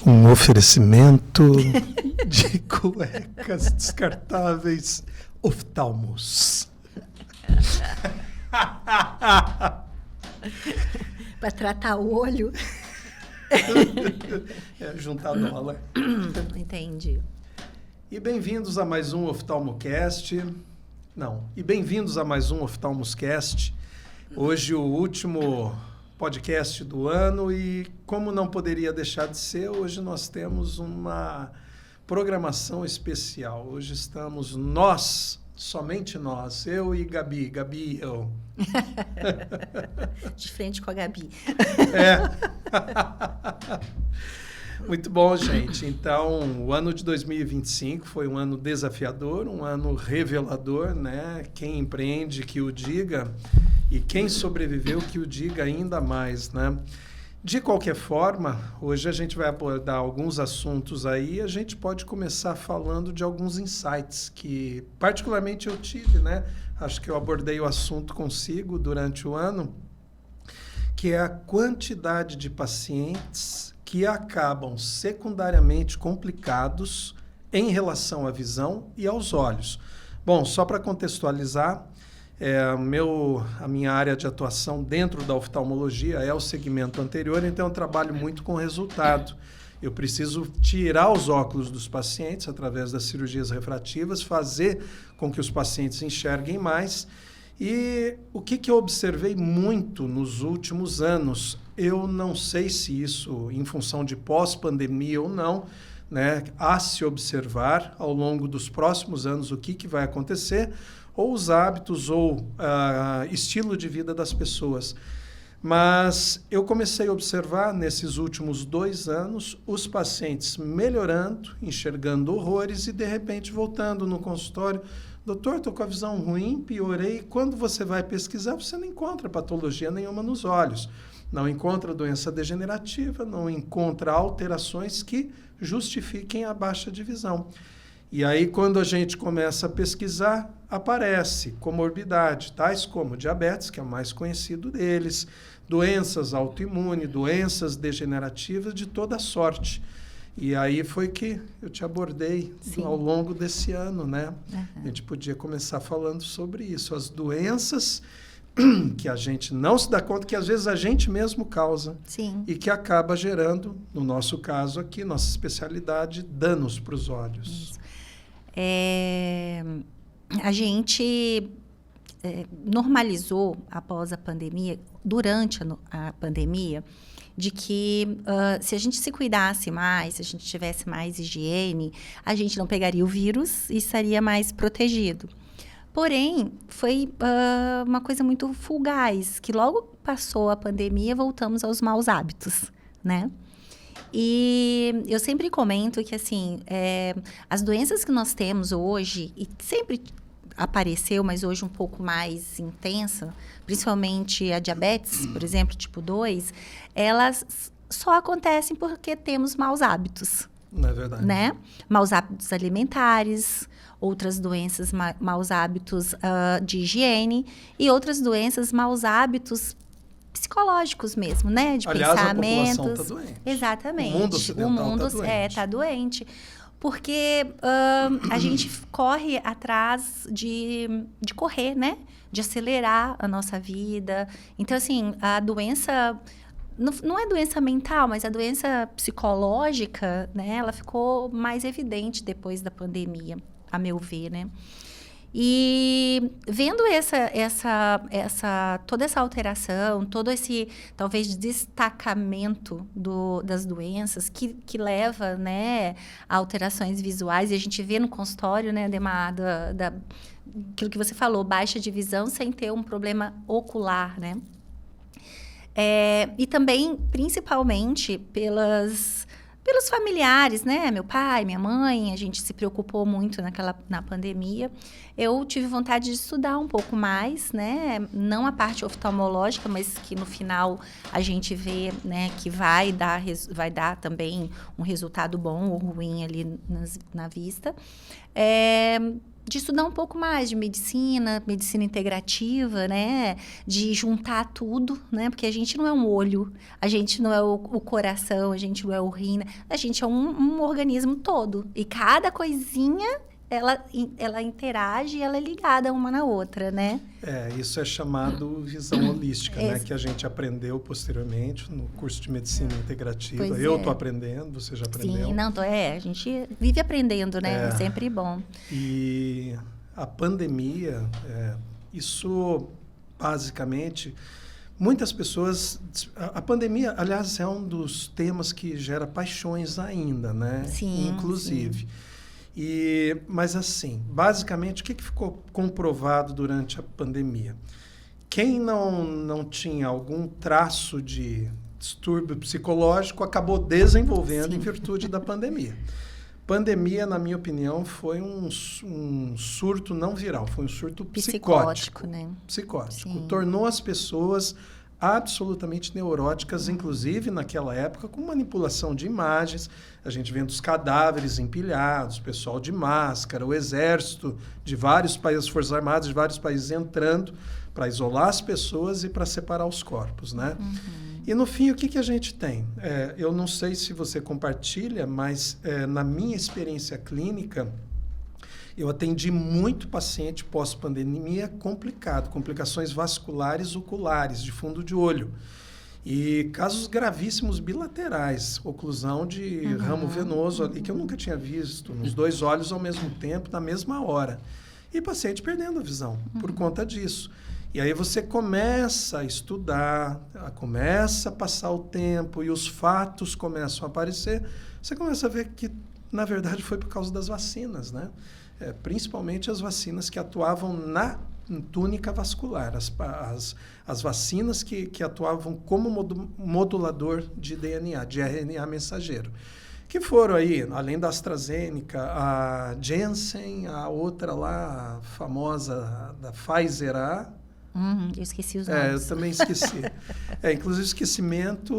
Um oferecimento de cuecas descartáveis oftalmos. Para tratar o olho. Juntar dólar. Entendi. E bem-vindos a mais um Oftalmocast. Bem-vindos a mais um Oftalmoscast. Hoje o último podcast do ano e, como não poderia deixar de ser, hoje nós temos uma programação especial. Hoje estamos nós, somente nós, eu e Gabi. Gabi e eu. De frente com a Gabi. Muito bom, gente. Então, o ano de 2025 foi um ano desafiador, um ano revelador, né? Quem empreende que o diga e quem sobreviveu que o diga ainda mais, né? De qualquer forma, hoje a gente vai abordar alguns assuntos aí, a gente pode começar falando de alguns insights que particularmente eu tive, né? Acho que eu abordei o assunto consigo durante o ano, que é a quantidade de pacientes que acabam secundariamente complicados em relação à visão e aos olhos. Bom, só para contextualizar, a minha área de atuação dentro da oftalmologia é o segmento anterior, então eu trabalho muito com resultado. Eu preciso tirar os óculos dos pacientes através das cirurgias refrativas, fazer com que os pacientes enxerguem mais. E o que eu observei muito nos últimos anos, eu não sei se isso em função de pós-pandemia ou não, né, a se observar ao longo dos próximos anos o que vai acontecer, ou os hábitos ou estilo de vida das pessoas. Mas eu comecei a observar nesses últimos 2 anos os pacientes melhorando, enxergando horrores e de repente voltando no consultório. Doutor, estou com a visão ruim, piorei. Quando você vai pesquisar, você não encontra patologia nenhuma nos olhos. Não encontra doença degenerativa, não encontra alterações que justifiquem a baixa de visão. E aí, quando a gente começa a pesquisar, aparece comorbidade, tais como diabetes, que é o mais conhecido deles, doenças autoimunes, doenças degenerativas de toda sorte. E aí foi que eu te abordei ao longo desse ano, né? Uhum. A gente podia começar falando sobre isso, as doenças que a gente não se dá conta que às vezes a gente mesmo causa. Sim. E que acaba gerando, no nosso caso aqui, nossa especialidade, danos para os olhos. Isso. A gente normalizou após a pandemia, durante a pandemia, de que se a gente se cuidasse mais, se a gente tivesse mais higiene, a gente não pegaria o vírus e estaria mais protegido. Porém, foi uma coisa muito fugaz, que logo passou a pandemia, voltamos aos maus hábitos, né? E eu sempre comento que, assim, as doenças que nós temos hoje, e sempre apareceu, mas hoje um pouco mais intensa, principalmente a diabetes, por exemplo, tipo 2, elas só acontecem porque temos maus hábitos. Não é verdade. Né? Maus hábitos alimentares, outras doenças, maus hábitos de higiene e outras doenças, maus hábitos psicológicos mesmo, né? De pensamentos. A população está doente. Exatamente. O mundo ocidental está doente. Está doente. Porque a gente corre atrás de correr, né? De acelerar a nossa vida. Então, assim, a doença... Não é doença mental, mas a doença psicológica, né? Ela ficou mais evidente depois da pandemia, a meu ver, né? E vendo toda essa alteração, todo esse, talvez, destacamento das doenças que leva, né, a alterações visuais, e a gente vê no consultório, né, Ademar, aquilo que você falou, baixa de visão sem ter um problema ocular, né? E também, principalmente, pelos familiares, né? Meu pai, minha mãe, a gente se preocupou muito na pandemia. Eu tive vontade de estudar um pouco mais, né? Não a parte oftalmológica, mas que no final a gente vê, né, que vai dar também um resultado bom ou ruim ali na vista. de estudar um pouco mais de medicina integrativa, né? De juntar tudo, né? Porque a gente não é um olho, a gente não é o coração, a gente não é o rim, né? A gente é um organismo todo. E cada coisinha, ela interage e ela é ligada uma na outra, né? Isso é chamado visão holística, né? Que a gente aprendeu posteriormente no curso de medicina integrativa. Eu estou aprendendo, você já aprendeu. Sim, não, a gente vive aprendendo, né? É sempre bom. E a pandemia, isso basicamente... Muitas pessoas... A pandemia, aliás, é um dos temas que gera paixões ainda, né? Sim, inclusive. Sim. Mas assim, basicamente, o que ficou comprovado durante a pandemia? Quem não tinha algum traço de distúrbio psicológico acabou desenvolvendo em virtude da pandemia. Pandemia, na minha opinião, foi um surto não viral, foi um surto psicótico. Né? Psicótico. Sim. Tornou as pessoas absolutamente neuróticas, inclusive naquela época, com manipulação de imagens. A gente vendo os cadáveres empilhados, o pessoal de máscara, o exército de vários países, as Forças Armadas de vários países entrando para isolar as pessoas e para separar os corpos, né? E no fim, o que a gente tem? Eu não sei se você compartilha, mas na minha experiência clínica, eu atendi muito paciente pós-pandemia complicado, complicações vasculares oculares, de fundo de olho. E casos gravíssimos bilaterais, oclusão de ramo venoso ali, que eu nunca tinha visto, nos 2 olhos ao mesmo tempo, na mesma hora. E paciente perdendo a visão por conta disso. E aí você começa a estudar, começa a passar o tempo e os fatos começam a aparecer. Você começa a ver que, na verdade, foi por causa das vacinas, né? Principalmente as vacinas que atuavam na túnica vascular, as vacinas que atuavam como modulador de DNA, de RNA mensageiro. Que foram aí, além da AstraZeneca, a Janssen, a outra lá, a famosa da Pfizer, eu esqueci os nomes. Eu também esqueci. Inclusive, esquecimento,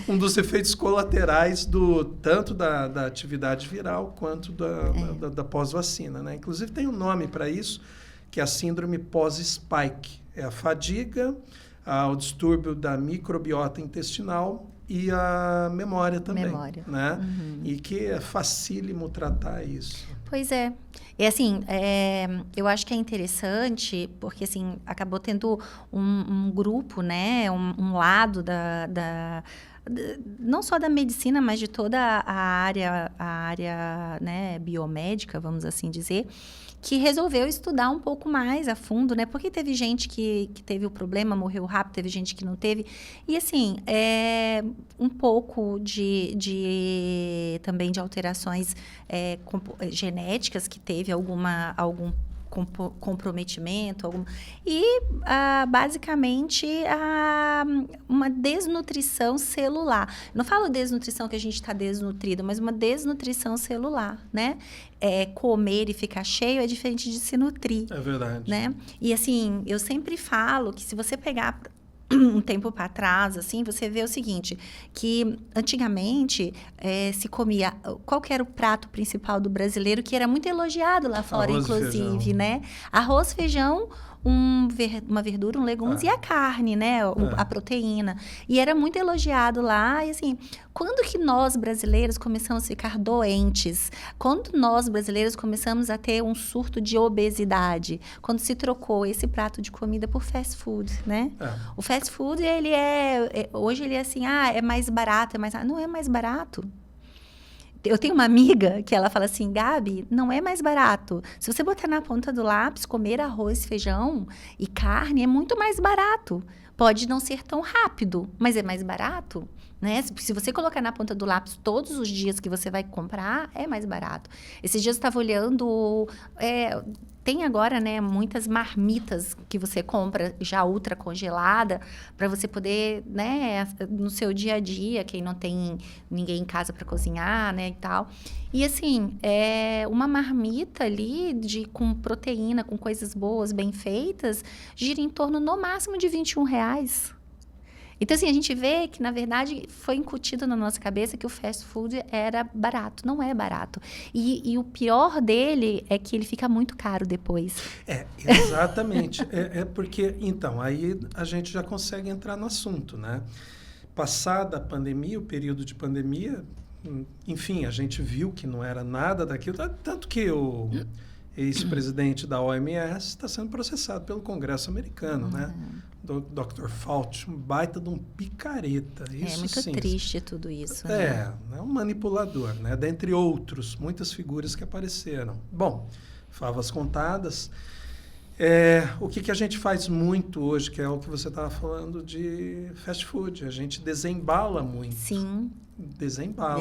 um dos efeitos colaterais tanto da atividade viral quanto da pós-vacina, né? Inclusive, tem um nome para isso, que é a síndrome pós-spike. É a fadiga, o distúrbio da microbiota intestinal e a memória também. Né? E que é facílimo tratar isso. Pois é. E assim, eu acho que é interessante, porque assim, acabou tendo um grupo, né? Um lado não só da medicina, mas de toda a área né, biomédica, vamos assim dizer, que resolveu estudar um pouco mais a fundo, né? Porque teve gente que teve o problema, morreu rápido, teve gente que não teve. E, assim, um pouco também de alterações genéticas, que teve algum comprometimento. E, basicamente, uma desnutrição celular. Não falo desnutrição que a gente está desnutrido, mas uma desnutrição celular, né? Comer e ficar cheio é diferente de se nutrir. É verdade. Né? E, assim, eu sempre falo que se você pegar um tempo para trás, assim, você vê o seguinte, que antigamente se comia... Qual que era o prato principal do brasileiro, que era muito elogiado lá fora, inclusive, né? Arroz, feijão, uma verdura, um legumes e a carne, né? A proteína. E era muito elogiado lá. E assim, quando que nós brasileiros começamos a ficar doentes? Quando nós brasileiros começamos a ter um surto de obesidade? Quando se trocou esse prato de comida por fast food, né? O fast food, ele hoje ele é assim, é mais barato, não é mais barato. Eu tenho uma amiga que ela fala assim, Gabi, não é mais barato. Se você botar na ponta do lápis, comer arroz, feijão e carne é muito mais barato. Pode não ser tão rápido, mas é mais barato, né? Se você colocar na ponta do lápis todos os dias que você vai comprar, é mais barato. Esses dias eu estava olhando... Tem agora, né, muitas marmitas que você compra já ultra congelada para você poder, né, no seu dia a dia, quem não tem ninguém em casa para cozinhar, né, e tal. E assim, uma marmita ali com proteína, com coisas boas, bem feitas, gira em torno no máximo de R$21. Então, assim, a gente vê que, na verdade, foi incutido na nossa cabeça que o fast food era barato. Não é barato. E o pior dele é que ele fica muito caro depois. Exatamente. Porque, então, aí a gente já consegue entrar no assunto, né? Passada a pandemia, o período de pandemia, enfim, a gente viu que não era nada daquilo, tanto que o ex-presidente da OMS está sendo processado pelo Congresso americano, né? Dr. Fauci, um baita de um picareta. Isso, muito sim, triste tudo isso. Né? É um manipulador, né? Dentre outros, muitas figuras que apareceram. Bom, favas contadas. O que a gente faz muito hoje, que é o que você estava falando de fast food, a gente desembala muito. Sim. Desembala.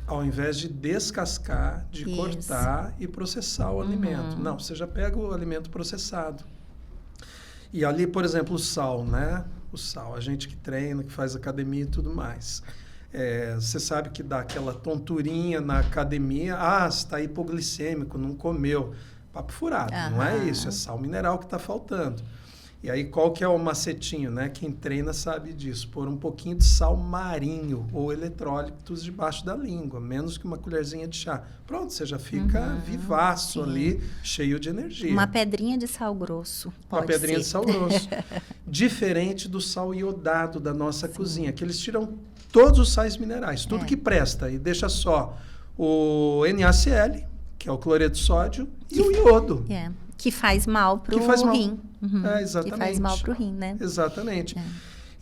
Ao invés de descascar, de cortar e processar o alimento. Não, você já pega o alimento processado. E ali, por exemplo, o sal, né? O sal, a gente que treina, que faz academia e tudo mais. Você sabe que dá aquela tonturinha na academia. Você está hipoglicêmico, não comeu. Papo furado, não é isso. É sal mineral que está faltando. E aí, qual que é o macetinho, né? Quem treina sabe disso. Pôr um pouquinho de sal marinho ou eletrólitos debaixo da língua, menos que uma colherzinha de chá. Pronto, você já fica vivaço ali, cheio de energia. Uma pedrinha de sal grosso, pode Uma pedrinha ser. de sal grosso. Diferente do sal iodado da nossa cozinha, que eles tiram todos os sais minerais, tudo que presta, e deixa só o NaCl, que é o cloreto de sódio, e o iodo. Que faz mal para o rim. Exatamente. Que faz mal para o rim, né? Exatamente.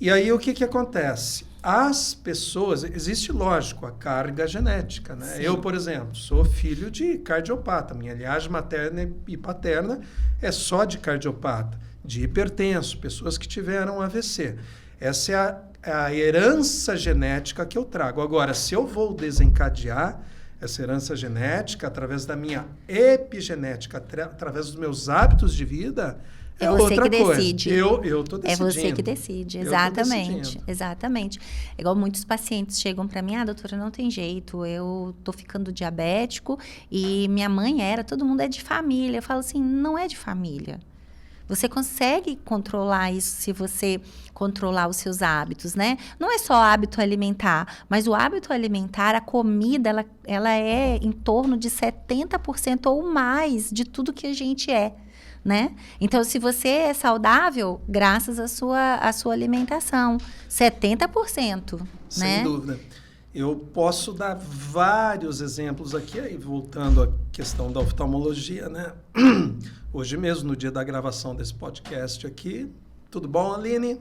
E aí, o que acontece? As pessoas... Existe, lógico, a carga genética, né? Sim. Eu, por exemplo, sou filho de cardiopata. Minha linhagem materna e paterna é só de cardiopata, de hipertenso, pessoas que tiveram AVC. Essa é a herança genética que eu trago. Agora, se eu vou desencadear essa herança genética através da minha epigenética, através dos meus hábitos de vida, é outra coisa. Decide. Eu estou decidindo. É você que decide, exatamente. Exatamente. É igual muitos pacientes chegam para mim, doutora, não tem jeito, eu tô ficando diabético e minha mãe todo mundo é de família. Eu falo assim, não é de família. Você consegue controlar isso se você controlar os seus hábitos, né? Não é só hábito alimentar, mas o hábito alimentar, a comida, ela é em torno de 70% ou mais de tudo que a gente é, né? Então, se você é saudável, graças à sua alimentação, 70%, Sem né? dúvida. Eu posso dar vários exemplos aqui, aí voltando à questão da oftalmologia, né? Hoje mesmo, no dia da gravação desse podcast aqui, tudo bom, Aline?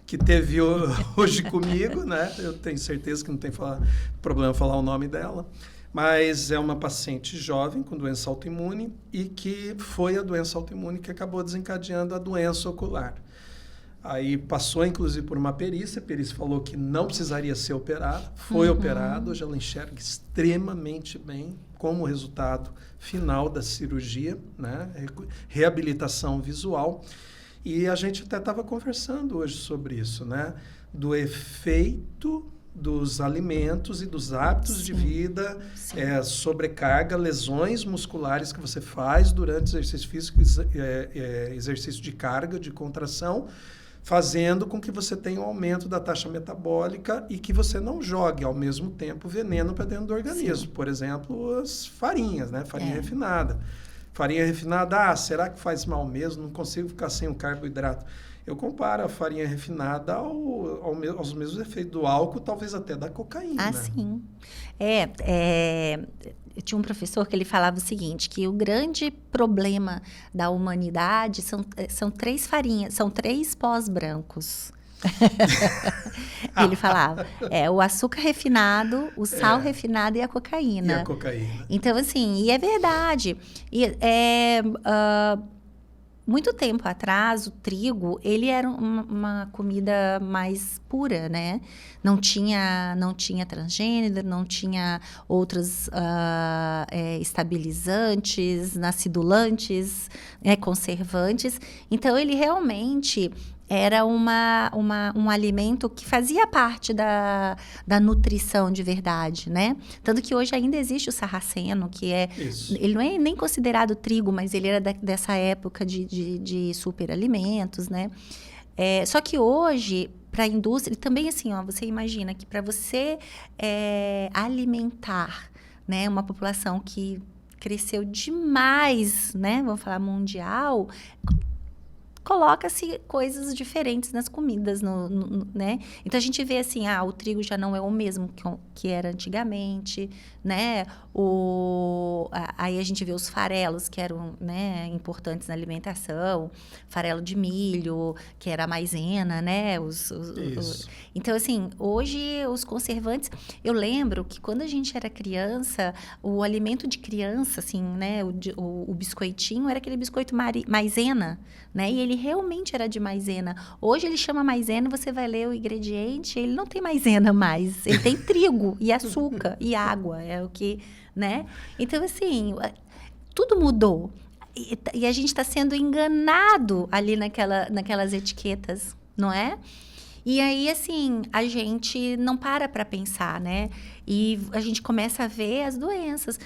Que teve hoje comigo, né? Eu tenho certeza que não tem problema falar o nome dela, mas é uma paciente jovem com doença autoimune e que foi a doença autoimune que acabou desencadeando a doença ocular. Aí passou, inclusive, por uma perícia. A perícia falou que não precisaria ser operada. Foi operado. Hoje ela enxerga extremamente bem como resultado final da cirurgia, né? Reabilitação visual. E a gente até estava conversando hoje sobre isso, né? Do efeito dos alimentos e dos hábitos de vida, sobrecarga, lesões musculares que você faz durante o exercício físico, exercício de carga, de contração, fazendo com que você tenha um aumento da taxa metabólica e que você não jogue, ao mesmo tempo, veneno para dentro do organismo. Sim. Por exemplo, as farinhas, né? Farinha refinada. Farinha refinada, será que faz mal mesmo? Não consigo ficar sem o carboidrato. Eu comparo a farinha refinada aos mesmos efeitos do álcool, talvez até da cocaína. Sim. Eu tinha um professor que ele falava o seguinte, que o grande problema da humanidade são 3 farinhas, são 3 pós brancos. Ele falava, o açúcar refinado, o sal refinado e a cocaína. E a cocaína. Então, assim, e é verdade. Muito tempo atrás, o trigo, ele era uma comida mais pura, né? Não tinha transgênero, não tinha outros estabilizantes, acidulantes, conservantes. Então, ele realmente era um alimento que fazia parte da nutrição de verdade, né? Tanto que hoje ainda existe o sarraceno, que ele não é nem considerado trigo, mas ele era dessa época de superalimentos, né? Só que hoje, para a indústria, também assim, ó, você imagina que para você alimentar, né, uma população que cresceu demais, né, vamos falar mundial, coloca-se coisas diferentes nas comidas, né? Então, a gente vê assim, o trigo já não é o mesmo que era antigamente, né? Aí a gente vê os farelos, que eram, né, importantes na alimentação, farelo de milho, que era a maisena, né? Então, assim, hoje os conservantes... Eu lembro que quando a gente era criança, o alimento de criança, assim, né? O biscoitinho era aquele biscoito maisena, né? E ele realmente era de maisena. Hoje ele chama maisena, você vai ler o ingrediente, ele não tem maisena mais. Ele tem trigo e açúcar e água. É o que, né? Então, assim, tudo mudou. E a gente está sendo enganado ali naquelas etiquetas, não é? E aí, assim, a gente não para pensar, né? E a gente começa a ver as doenças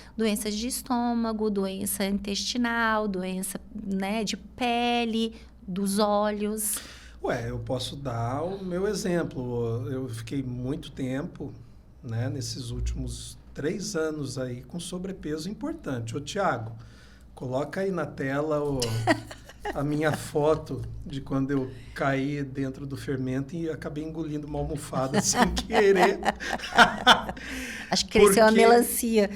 de estômago, doença intestinal, doença, né, de pele, dos olhos. Eu posso dar o meu exemplo. Eu fiquei muito tempo, né, nesses últimos 3 anos aí com sobrepeso importante. Ô, Tiago, coloca aí na tela a minha foto de quando eu caí dentro do fermento e acabei engolindo uma almofada sem querer. Acho que cresceu a melancia.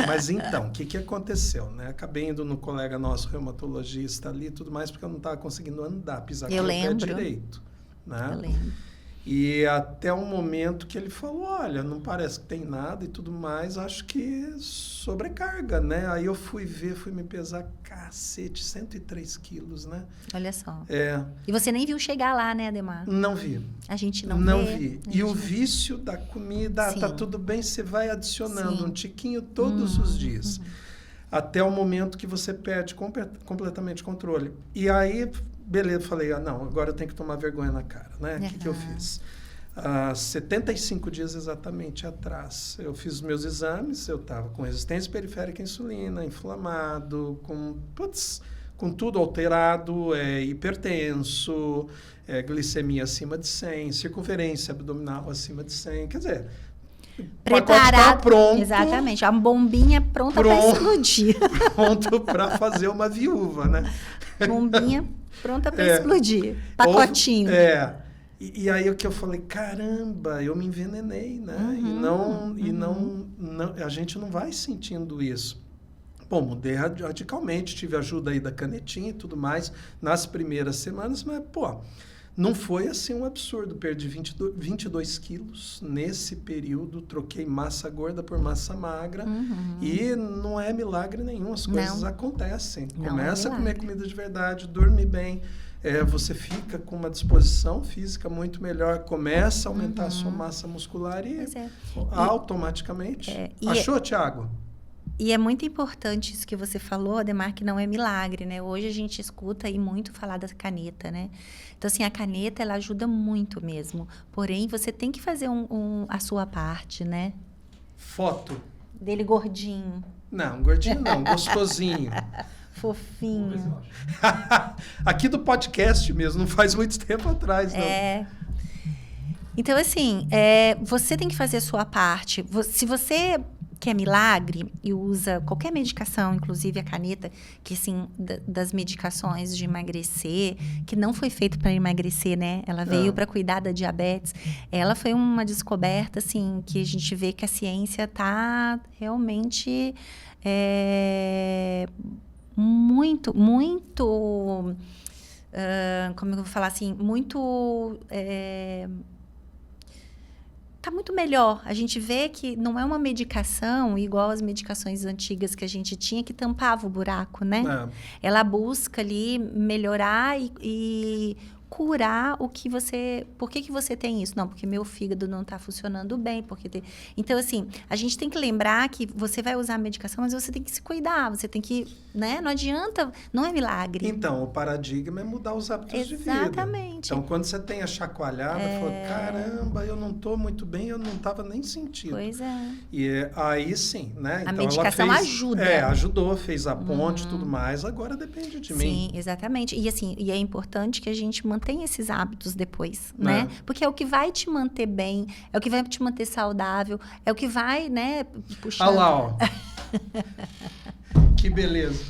Mas então, o que aconteceu, né? Acabei indo no colega nosso, reumatologista ali e tudo mais, porque eu não estava conseguindo andar, pisar com o pé direito. Né? Eu lembro. E até um momento que ele falou, olha, não parece que tem nada e tudo mais, acho que sobrecarga, né? Aí eu fui me pesar, 103 quilos, né? Olha só. E você nem viu chegar lá, né, Ademar? Não vi. A gente não vi. E o vício da comida, tá tudo bem, você vai adicionando um tiquinho todos os dias. Até o momento que você perde completamente o controle. E aí... Beleza, falei, não, agora eu tenho que tomar vergonha na cara, né? O que eu fiz? 75 dias exatamente atrás, eu fiz os meus exames, eu estava com resistência periférica à insulina, inflamado, com tudo alterado, hipertenso, glicemia acima de 100, circunferência abdominal acima de 100, quer dizer... Preparado, pronto. Exatamente, a bombinha pronta para explodir. Pronto para fazer uma viúva, né? Bombinha pronta para explodir. Pacotinho. E aí o que eu falei, caramba, eu me envenenei, né? E não, a gente não vai sentindo isso. Bom, mudei radicalmente, tive ajuda aí da canetinha e tudo mais nas primeiras semanas, mas, não foi assim um absurdo. Perdi 22 quilos nesse período, troquei massa gorda por massa magra e não é milagre nenhum, as coisas acontecem. Começa a comer comida de verdade, dorme bem, você fica com uma disposição física muito melhor, começa a aumentar a sua massa muscular e automaticamente... Achou, Tiago? E é muito importante isso que você falou, Ademar, que não é milagre, né? Hoje a gente escuta aí muito falar da caneta, né? Então, assim, a caneta, ela ajuda muito mesmo. Porém, você tem que fazer a sua parte, né? Foto. Dele gordinho. Não, gordinho não, gostosinho. Fofinho. Aqui do podcast mesmo, não faz muito tempo atrás, não. Então, assim, você tem que fazer a sua parte. Se você... que é milagre e usa qualquer medicação, inclusive a caneta, que assim, das medicações de emagrecer, que não foi feita para emagrecer, né? Ela veio para cuidar da diabetes. Ela foi uma descoberta, assim, que a gente vê que a ciência está realmente muito, como eu vou falar assim, muito... Tá muito melhor. A gente vê que não é uma medicação igual as medicações antigas que a gente tinha, que tampava o buraco, né? Ela busca ali melhorar e curar o que você... Por que você tem isso? Não, porque meu fígado não está funcionando bem. Então, assim, a gente tem que lembrar que você vai usar a medicação, mas você tem que se cuidar. Você tem que... Né? Não adianta... Não é milagre. Então, o paradigma é mudar os hábitos de vida. Exatamente. Então, quando você tem a chacoalhada, fala, caramba, eu não estou muito bem, eu não estava nem sentindo. Pois é. E aí sim, né? A então, medicação ela fez, ajuda. Ajudou, fez a ponte e tudo mais. Agora depende de mim. Sim, exatamente. E assim, e é importante que a gente mantenha esses hábitos depois, né? Porque é o que vai te manter bem, é o que vai te manter saudável, é o que vai, né, puxar. Olha lá, ó. Que beleza.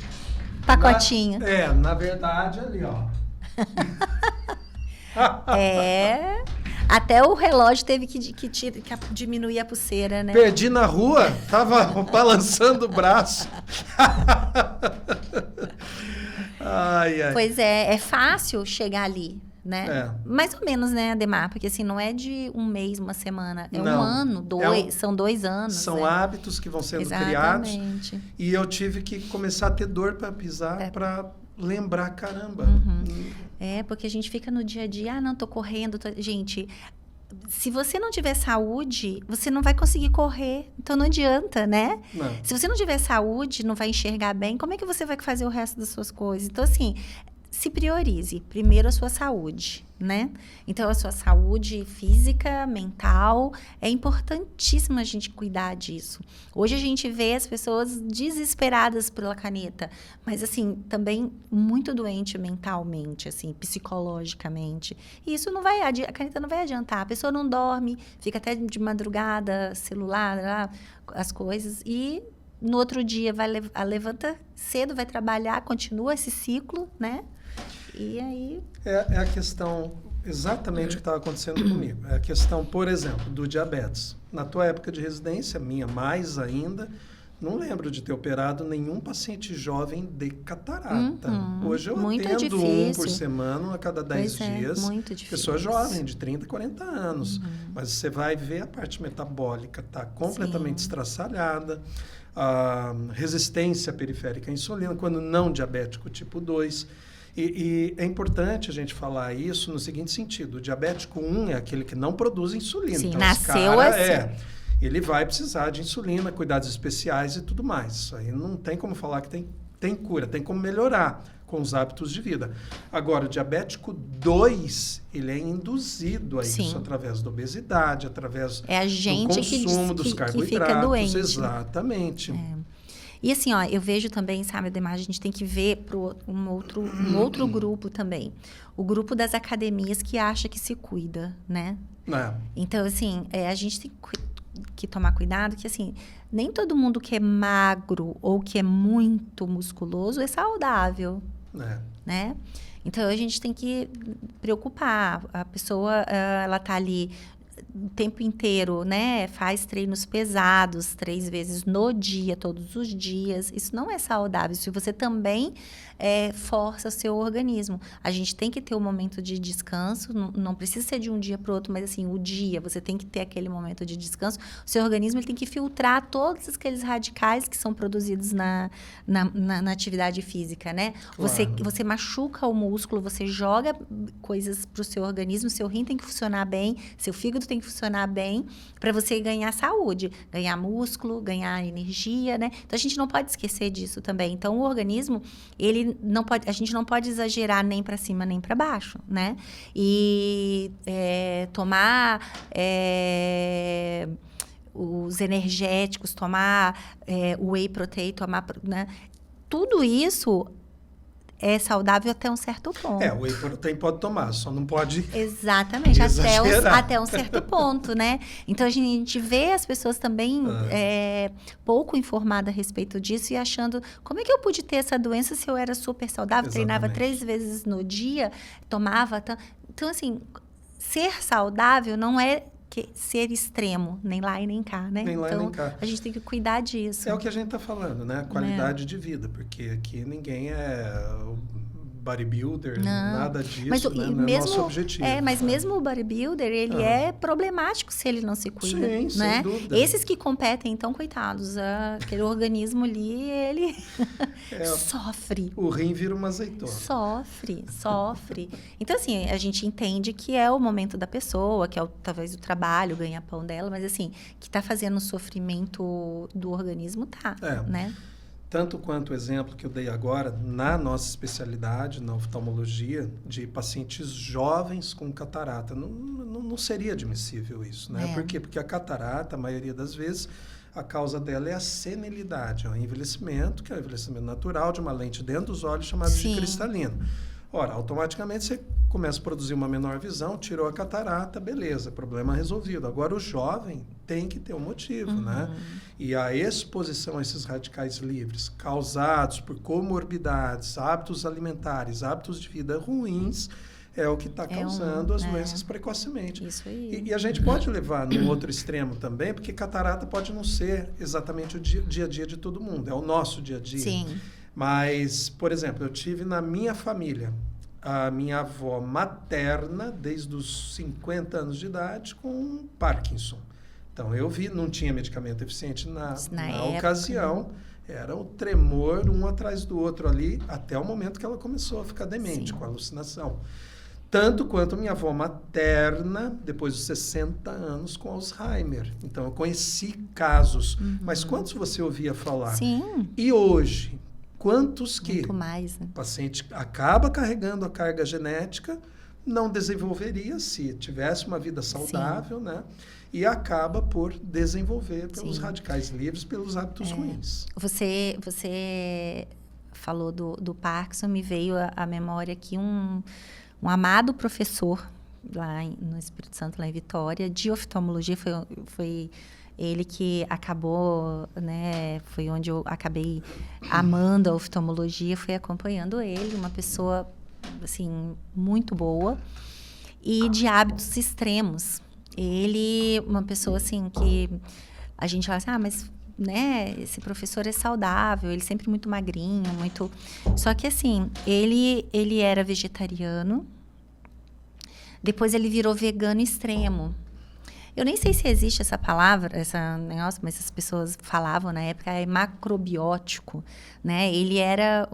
Pacotinho. Na verdade, ali, ó. Até o relógio teve que diminuir a pulseira, né? Perdi na rua, tava balançando o braço. Ai. Pois é fácil chegar ali, né? Mais ou menos, né, Ademar? Porque assim, não é de um mês, uma semana, um ano, são 2 anos. São hábitos que vão sendo criados. E eu tive que começar a ter dor para pisar, para lembrar, caramba. Porque a gente fica no dia a dia, não, tô correndo. Gente, se você não tiver saúde, você não vai conseguir correr. Então, não adianta, né? Não. Se você não tiver saúde, não vai enxergar bem, como é que você vai fazer o resto das suas coisas? Então, assim, se priorize. Primeiro, a sua saúde, né? Então, a sua saúde física, mental, é importantíssimo a gente cuidar disso. Hoje, a gente vê as pessoas desesperadas pela caneta, mas, assim, também muito doente mentalmente, assim, psicologicamente. E isso não vai, a caneta não vai adiantar. A pessoa não dorme, fica até de madrugada, celular, as coisas, e no outro dia levanta cedo, vai trabalhar, continua esse ciclo, né? E aí... É a questão, exatamente o que estava acontecendo comigo. É a questão, por exemplo, do diabetes. Na tua época de residência, minha mais ainda, não lembro de ter operado nenhum paciente jovem de catarata. Hoje eu atendo um por semana, a cada 10 dias. Muito difícil. Pessoa jovem, de 30, 40 anos. Mas você vai ver a parte metabólica está completamente estraçalhada. A resistência periférica à insulina, quando não diabético tipo 2. E é importante a gente falar isso no seguinte sentido. O diabético 1 é aquele que não produz insulina. Sim, então, nasceu assim. Ele vai precisar de insulina, cuidados especiais e tudo mais. Isso aí não tem como falar que tem cura, tem como melhorar com os hábitos de vida. Agora, o diabético 2, ele é induzido a isso através da obesidade, através do consumo dos carboidratos. Que fica doente. Exatamente. E assim, ó, eu vejo também, sabe, Ademar, a gente tem que ver para um outro grupo também. O grupo das academias que acha que se cuida, né? Então, assim, a gente tem que tomar cuidado que, assim, nem todo mundo que é magro ou que é muito musculoso é saudável, né? Então, a gente tem que preocupar. A pessoa, ela tá ali o tempo inteiro, né? Faz treinos pesados 3 vezes no dia, todos os dias. Isso não é saudável. Se você também força o seu organismo. A gente tem que ter um momento de descanso. Não precisa ser de um dia para o outro, mas assim, o dia, você tem que ter aquele momento de descanso. O seu organismo ele tem que filtrar todos aqueles radicais que são produzidos na atividade física, né? Claro. Você machuca o músculo, você joga coisas para o seu organismo, seu rim tem que funcionar bem, seu fígado tem que funcionar bem para você ganhar saúde, ganhar músculo, ganhar energia, né? Então, a gente não pode esquecer disso também. Então, o organismo, a gente não pode exagerar nem para cima nem para baixo, né? E tomar os energéticos, tomar o whey protein, né? Tudo isso é saudável até um certo ponto. O whey protein pode tomar, só não pode exatamente, até um certo ponto, né? Então, a gente vê as pessoas também pouco informadas a respeito disso e achando, como é que eu pude ter essa doença se eu era super saudável, treinava 3 vezes no dia, tomava... Então, assim, ser saudável não é ser extremo, nem lá e nem cá, né? Nem cá. A gente tem que cuidar disso. É o que a gente está falando, né? Qualidade de vida, porque aqui ninguém é bodybuilder, Não. nada disso, Mas, né? Não é nosso objetivo. Mas mesmo o bodybuilder, ele é problemático se ele não se cuida, Sim, né? sem dúvida. Esses que competem, então, coitados, aquele organismo ali, ele sofre. O rim vira uma azeitona. Sofre. Então, assim, a gente entende que é o momento da pessoa, que é talvez o trabalho, o ganha-pão dela, mas, assim, que tá fazendo o sofrimento do organismo, né? Tanto quanto o exemplo que eu dei agora, na nossa especialidade, na oftalmologia, de pacientes jovens com catarata. Não seria admissível isso, né? Por quê? Porque a catarata, a maioria das vezes, a causa dela é a senilidade, é o envelhecimento, que é o envelhecimento natural de uma lente dentro dos olhos chamada de cristalino. Ora, automaticamente você começa a produzir uma menor visão, tirou a catarata, beleza, problema resolvido. Agora, o jovem tem que ter um motivo, né? E a exposição a esses radicais livres, causados por comorbidades, hábitos alimentares, hábitos de vida ruins, é o que está causando as doenças precocemente. Isso aí. E a gente pode levar no outro extremo também, porque catarata pode não ser exatamente o dia a dia de todo mundo, é o nosso dia a dia. Sim. Mas, por exemplo, eu tive na minha família a minha avó materna, desde os 50 anos de idade, com Parkinson. Então, eu vi, não tinha medicamento eficiente na ocasião, era o tremor um atrás do outro ali, até o momento que ela começou a ficar demente, com alucinação. Tanto quanto minha avó materna, depois dos 60 anos, com Alzheimer. Então, eu conheci casos. Mas quantos você ouvia falar? Sim. E hoje, quantos que Muito mais, né? o paciente acaba carregando a carga genética, não desenvolveria se tivesse uma vida saudável, né? E acaba por desenvolver pelos radicais livres, pelos hábitos ruins. Você falou do Parkinson, me veio à memória aqui um amado professor lá no Espírito Santo, lá em Vitória, de oftalmologia, foi ele que acabou, né, foi onde eu acabei amando a oftalmologia, fui acompanhando ele, uma pessoa, assim, muito boa e de hábitos extremos. Ele, uma pessoa, assim, que a gente fala assim, mas, né, esse professor é saudável, ele sempre muito magrinho, muito... Só que, assim, ele era vegetariano, depois ele virou vegano extremo. Eu nem sei se existe essa palavra, esse negócio, mas as pessoas falavam na época, é macrobiótico, né? Ele era...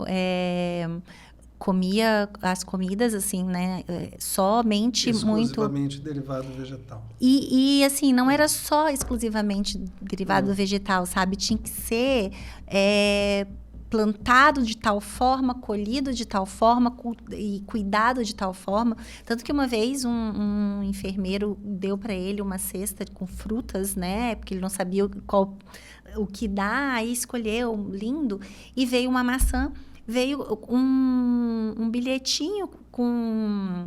comia as comidas, assim, né? Somente exclusivamente derivado vegetal. E, assim, não era só exclusivamente derivado vegetal, sabe? Tinha que ser plantado de tal forma, colhido de tal forma e cuidado de tal forma. Tanto que uma vez um enfermeiro deu para ele uma cesta com frutas, né? Porque ele não sabia o que dar, aí escolheu, lindo, e veio uma maçã. Veio um bilhetinho com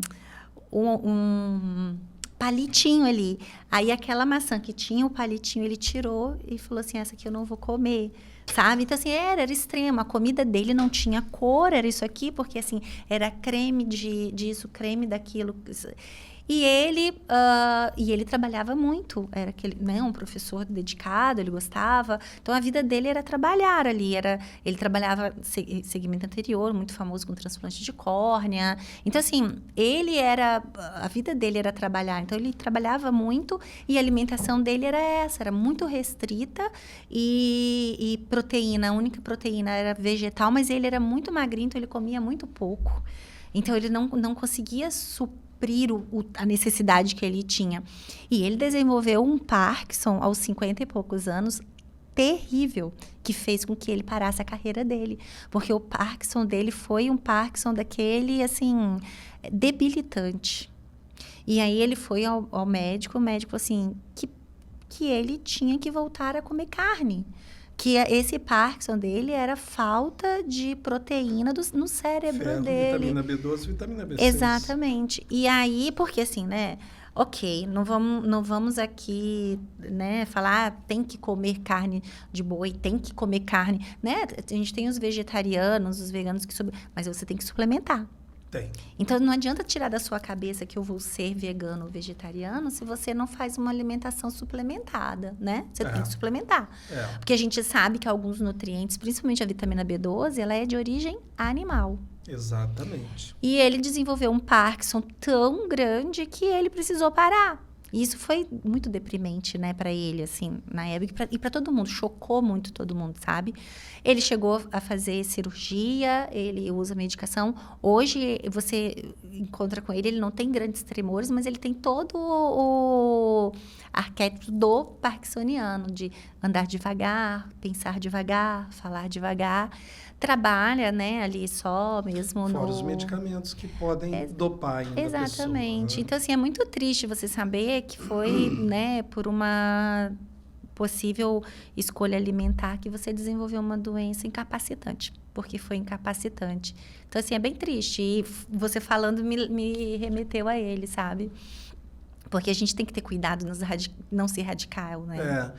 um palitinho ali. Aí, aquela maçã que tinha o palitinho, ele tirou e falou assim, essa aqui eu não vou comer, sabe? Então, assim, era extremo. A comida dele não tinha cor, era isso aqui, porque, assim, era creme disso, creme daquilo. E ele trabalhava muito, era um professor dedicado, ele gostava. Então, a vida dele era trabalhar ali. Ele trabalhava segmento anterior, muito famoso com transplante de córnea. Então, assim, a vida dele era trabalhar. Então, ele trabalhava muito e a alimentação dele era essa, era muito restrita e proteína, a única proteína era vegetal, mas ele era muito magrinho, então ele comia muito pouco. Então, ele não conseguia suprir a necessidade que ele tinha. E ele desenvolveu um Parkinson aos 50 e poucos anos terrível, que fez com que ele parasse a carreira dele. Porque o Parkinson dele foi um Parkinson daquele, assim, debilitante. E aí ele foi ao médico, o médico falou assim, que ele tinha que voltar a comer carne. Que esse Parkinson dele era falta de proteína no cérebro Ferro, dele. Vitamina B12, vitamina B6. Exatamente. E aí, porque assim, né? Ok, não vamos aqui, né, falar tem que comer carne de boi, tem que comer carne, né? A gente tem os vegetarianos, os veganos mas você tem que suplementar. Tem. Então, não adianta tirar da sua cabeça que eu vou ser vegano ou vegetariano se você não faz uma alimentação suplementada, né? Você tem que suplementar. Porque a gente sabe que alguns nutrientes, principalmente a vitamina B12, ela é de origem animal. Exatamente. E ele desenvolveu um Parkinson tão grande que ele precisou parar. E isso foi muito deprimente, né, para ele, assim, na época. E para todo mundo. Chocou muito todo mundo, sabe? Ele chegou a fazer cirurgia, ele usa medicação. Hoje, você encontra com ele, ele não tem grandes tremores, mas ele tem todo o arquétipo do parkinsoniano, de andar devagar, pensar devagar, falar devagar. Trabalha, né, ali só mesmo Fora os medicamentos que podem dopar ainda exatamente. a pessoa, né? Então, assim, é muito triste você saber que foi, né, por uma possível escolha alimentar que você desenvolveu uma doença incapacitante, porque foi incapacitante. Então, assim, é bem triste. E você falando me remeteu a ele, sabe? Porque a gente tem que ter cuidado, não ser radical, né?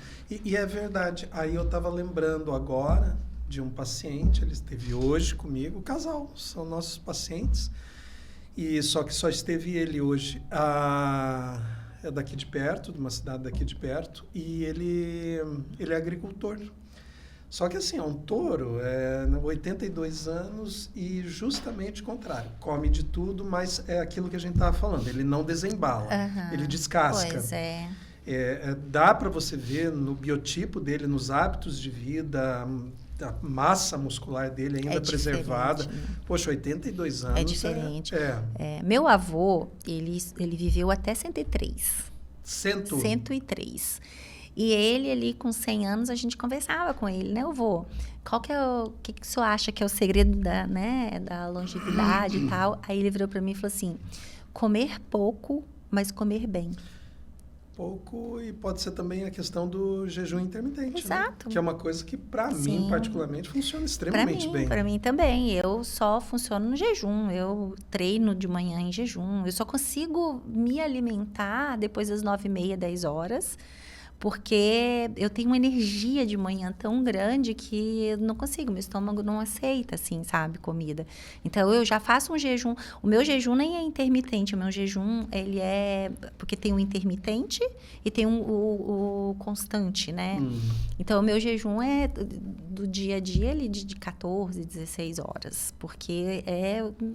E é verdade. Aí eu estava lembrando agora de um paciente, ele esteve hoje comigo, o casal, são nossos pacientes, e só que só esteve ele hoje. É daqui de perto, de uma cidade daqui de perto, e ele é agricultor. Só que assim, é um touro, 82 anos e justamente o contrário. Come de tudo, mas é aquilo que a gente estava falando, ele não desembala, ele descasca. Pois é. Dá para você ver no biotipo dele, nos hábitos de vida, a massa muscular dele ainda preservada. Né? Poxa, 82 anos. É diferente. Meu avô, ele viveu até 103. 103. E ele ali com 100 anos, a gente conversava com ele, né, avô? Qual que é o que o senhor acha que é o segredo da longevidade e tal? Aí ele virou para mim e falou assim: comer pouco, mas comer bem. Pouco, e pode ser também a questão do jejum intermitente. Exato. Né? Que é uma coisa que, para mim, particularmente, funciona extremamente bem. Para mim também. Eu só funciono no jejum. Eu treino de manhã em jejum. Eu só consigo me alimentar depois das 9h30, 10 horas. Porque eu tenho uma energia de manhã tão grande que eu não consigo, meu estômago não aceita, assim, sabe, comida. Então, eu já faço um jejum. O meu jejum nem é intermitente, o meu jejum, ele é... Porque tem o intermitente e tem o constante, né? Então, o meu jejum é do dia a dia, ali, de 14, 16 horas. Porque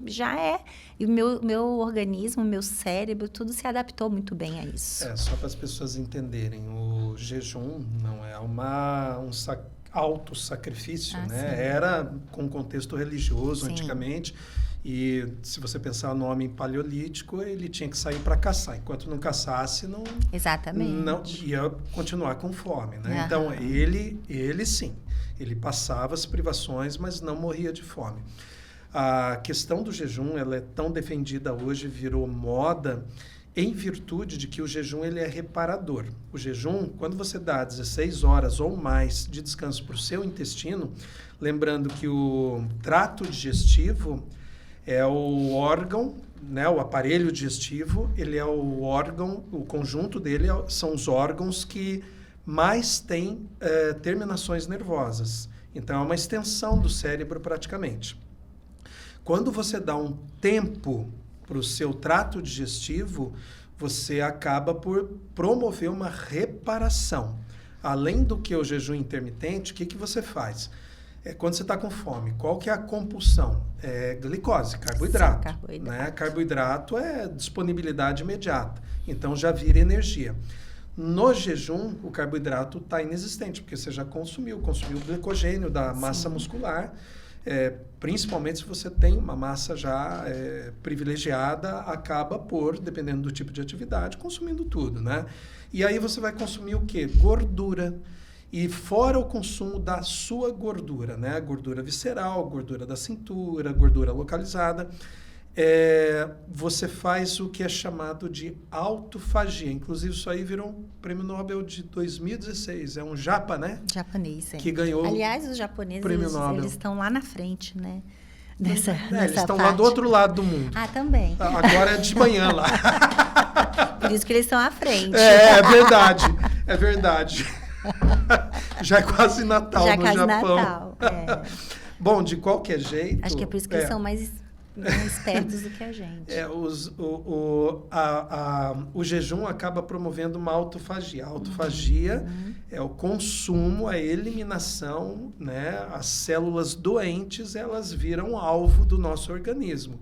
já é... E o meu organismo, o meu cérebro, tudo se adaptou muito bem a isso. Só para as pessoas entenderem, o jejum não é um auto-sacrifício, né? Sim. Era com contexto religioso antigamente, e se você pensar no homem paleolítico, ele tinha que sair para caçar. Enquanto não caçasse, não ia continuar com fome, né? Então, ele sim, ele passava as privações, mas não morria de fome. A questão do jejum, ela é tão defendida hoje, virou moda, em virtude de que o jejum ele é reparador. O jejum, quando você dá 16 horas ou mais de descanso para o seu intestino, lembrando que o trato digestivo é o órgão, né, o aparelho digestivo, ele é o órgão, o conjunto dele são os órgãos que mais têm terminações nervosas. Então, é uma extensão do cérebro praticamente. Quando você dá um tempo para o seu trato digestivo, você acaba por promover uma reparação. Além do que o jejum intermitente, o que você faz? Quando você está com fome, qual que é a compulsão? É glicose, carboidrato. Sim, carboidrato. Né? Carboidrato é disponibilidade imediata, então já vira energia. No jejum, o carboidrato está inexistente, porque você já consumiu o glicogênio da massa muscular. Principalmente se você tem uma massa já privilegiada, acaba por, dependendo do tipo de atividade, consumindo tudo, né? E aí você vai consumir o quê? Gordura. E fora o consumo da sua gordura, né? Gordura visceral, gordura da cintura, gordura localizada, você faz o que é chamado de autofagia. Inclusive, isso aí virou um prêmio Nobel de 2016. É um japa, né? Japonês, que ganhou. Aliás, os japoneses, eles estão lá na frente, né? Eles estão lá do outro lado do mundo. Também. Agora é de manhã lá. Por isso que eles estão à frente. É verdade. É verdade. Já é quase Natal no Japão. Natal, Bom, de qualquer jeito... Acho que é por isso que eles são mais mais espertos do que a gente. O jejum acaba promovendo uma autofagia. A autofagia é o consumo, a eliminação, né? As células doentes, elas viram alvo do nosso organismo.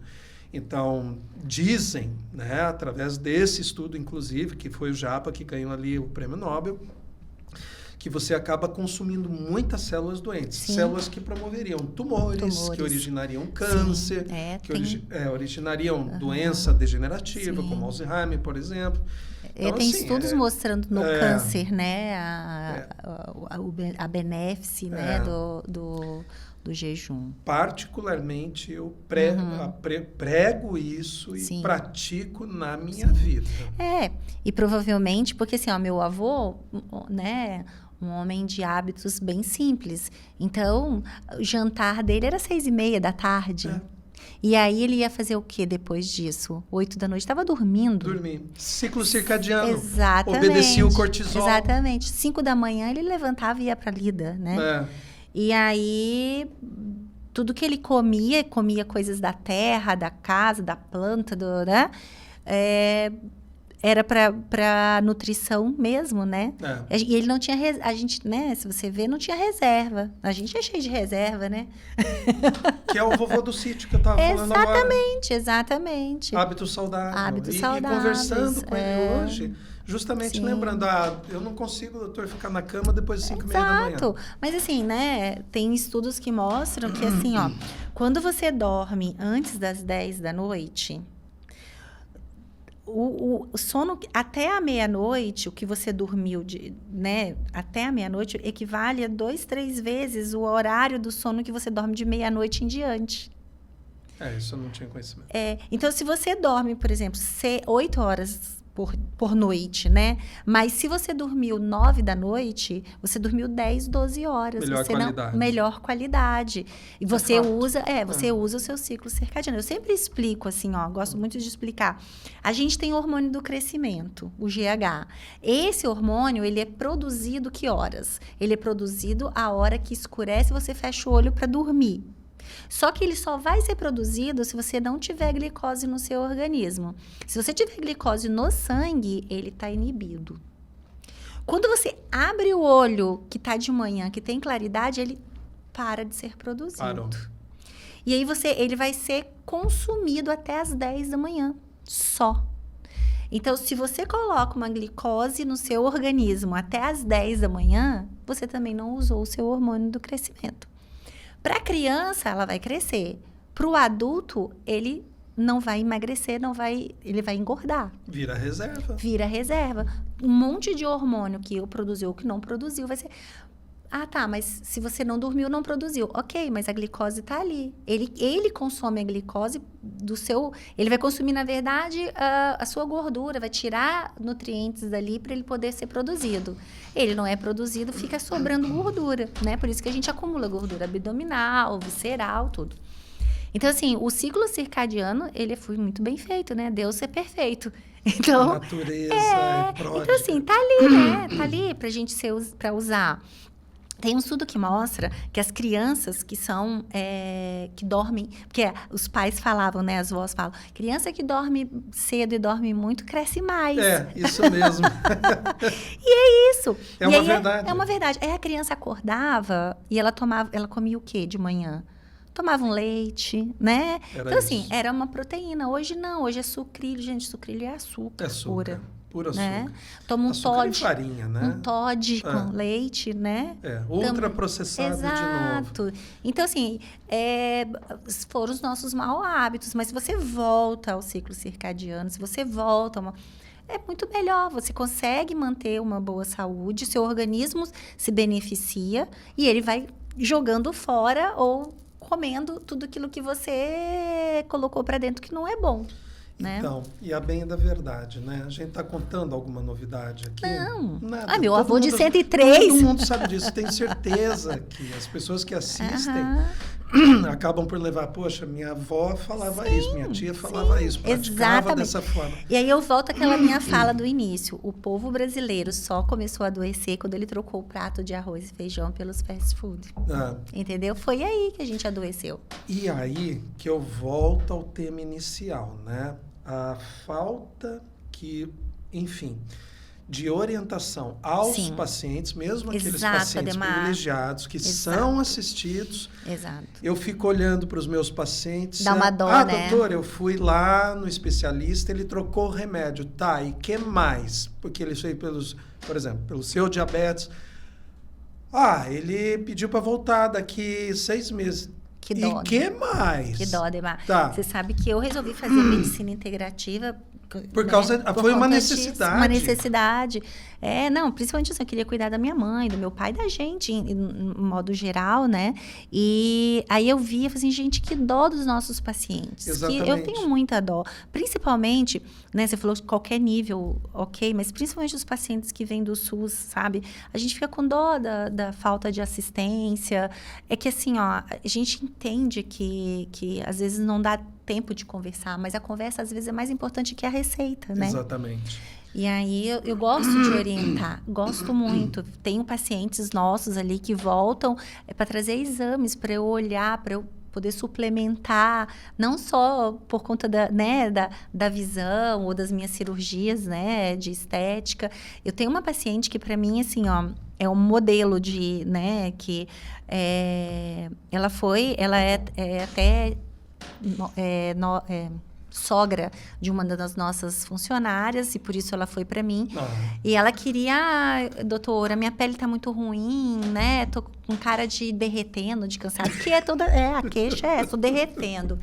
Então, dizem, né, através desse estudo, inclusive, que foi o Japa que ganhou ali o prêmio Nobel, que você acaba consumindo muitas células doentes. Sim. Células que promoveriam tumores, que originariam câncer, que originariam doença degenerativa, como Alzheimer, por exemplo. Então, tem estudos mostrando no câncer, né, a benéfice, né, do jejum. Particularmente, eu prego isso e pratico na minha vida. E provavelmente, porque assim, meu avô, né, um homem de hábitos bem simples. Então, o jantar dele era 6:30 da tarde. E aí ele ia fazer o quê depois disso? 8 da noite, estava dormindo. Dormir. Ciclo circadiano. Exatamente. Obedecia o cortisol. Exatamente. 5 da manhã ele levantava e ia para a lida, né? E aí, tudo que ele comia coisas da terra, da casa, da planta, né? Era para nutrição mesmo, né? E ele não tinha... A gente, né? Se você vê, não tinha reserva. A gente é cheio de reserva, né? Que é o vovô do sítio que eu estava falando agora. Exatamente. Hábito saudável. E conversando com ele hoje... Justamente lembrando, eu não consigo, doutor, ficar na cama depois de 5:30 da manhã. Exato. Mas assim, né, tem estudos que mostram que assim, quando você dorme antes das 10 da noite, o sono até a meia-noite, o que você dormiu, né, até a meia-noite, equivale a 2, 3 vezes o horário do sono que você dorme de meia-noite em diante. Isso eu não tinha conhecimento. Então, se você dorme, por exemplo, 8 horas por noite, né? Mas se você dormiu 9 da noite, você dormiu 10, 12 horas. Melhor qualidade. E você usa o seu ciclo circadiano. Eu sempre explico assim, gosto muito de explicar. A gente tem o hormônio do crescimento, o GH. Esse hormônio, ele é produzido que horas? Ele é produzido a hora que escurece e você fecha o olho para dormir. Só que ele só vai ser produzido se você não tiver glicose no seu organismo. Se você tiver glicose no sangue, ele está inibido. Quando você abre o olho, que está de manhã, que tem claridade, ele para de ser produzido. Parou. E aí ele vai ser consumido até as 10 da manhã, só. Então, se você coloca uma glicose no seu organismo até as 10 da manhã, você também não usou o seu hormônio do crescimento. Para a criança, ela vai crescer. Para o adulto, ele não vai emagrecer, ele vai engordar. Vira reserva. Um monte de hormônio que produziu ou que não produziu vai ser... mas se você não dormiu, não produziu. Ok, mas a glicose está ali. Ele consome a glicose do seu... Ele vai consumir, na verdade, a sua gordura, vai tirar nutrientes dali para ele poder ser produzido. Ele não é produzido, fica sobrando gordura, né? Por isso que a gente acumula gordura abdominal, visceral, tudo. Então, assim, o ciclo circadiano, ele foi muito bem feito, né? Deus é perfeito. Então, a natureza é pródiga. Então, assim, tá ali, né? Tá ali pra gente pra usar. Tem um estudo que mostra que as crianças que são, que dormem... Porque os pais falavam, né? As vós falam, criança que dorme cedo e dorme muito, cresce mais. Isso mesmo. E é isso. É uma verdade. É uma verdade. Aí a criança acordava e ela comia o quê de manhã? Tomava um leite, né? Então, assim, era uma proteína. Hoje não, hoje é sucrilho. Gente, sucrilho é açúcar. Puro açúcar. Né? Toma um Toddy. Farinha, né? Um Toddy com leite, né? Ultraprocessado de novo. Exato. Então, assim, foram os nossos maus hábitos. Mas se você volta ao ciclo circadiano, se você volta... É muito melhor. Você consegue manter uma boa saúde, seu organismo se beneficia e ele vai jogando fora ou comendo tudo aquilo que você colocou para dentro que não é bom. né? Então, e a bem da verdade, né? A gente está contando alguma novidade aqui? Não. Nada. Ah, meu Todo avô de mundo- 103. Todo mundo sabe disso. Tenho certeza que as pessoas que assistem acabam por levar, poxa, minha avó falava isso, minha tia falava isso, praticava exatamente. dessa forma. E aí eu volto àquela minha fala do início. O povo brasileiro só começou a adoecer quando ele trocou o prato de arroz e feijão pelos fast food. Ah, Entendeu? Foi aí que a gente adoeceu. e aí que eu volto ao tema inicial, né? A falta enfim, de orientação aos Sim. pacientes, mesmo aqueles Exato, pacientes Ademar. privilegiados que são assistidos. Exato. Eu fico olhando para os meus pacientes. Dá uma dó, né? Doutor, eu fui lá no especialista, ele trocou o remédio. Tá, e que mais? Porque ele foi por exemplo, pelo seu diabetes. Ele pediu para voltar daqui 6 meses. Que dó. E que mais? Que dó, Ademar. Tá. Você sabe que eu resolvi fazer medicina integrativa. Por causa. Foi uma conta disso, necessidade. uma necessidade. Não, principalmente assim, eu queria cuidar da minha mãe, do meu pai, da gente, em modo geral, né? E aí eu falei assim, gente, que dó dos nossos pacientes. Exatamente. Que eu tenho muita dó. Principalmente, né? Você falou de qualquer nível, ok, mas principalmente os pacientes que vêm do SUS, sabe? A gente fica com dó da falta de assistência. É que assim, ó, a gente entende que às vezes não dá tempo de conversar, mas a conversa às vezes é mais importante que a receita, né? Exatamente. E aí eu gosto de orientar, gosto muito. Tenho pacientes nossos ali que voltam para trazer exames, para eu olhar, para eu poder suplementar, não só por conta da visão ou das minhas cirurgias, né, de estética. Eu tenho uma paciente que para mim, assim, ó, é um modelo de, né, que ela é até sogra de uma das nossas funcionárias, e por isso ela foi para mim. E ela queria, doutora, minha pele tá muito ruim, né? Tô com cara de derretendo, de cansado, que a queixa tô derretendo.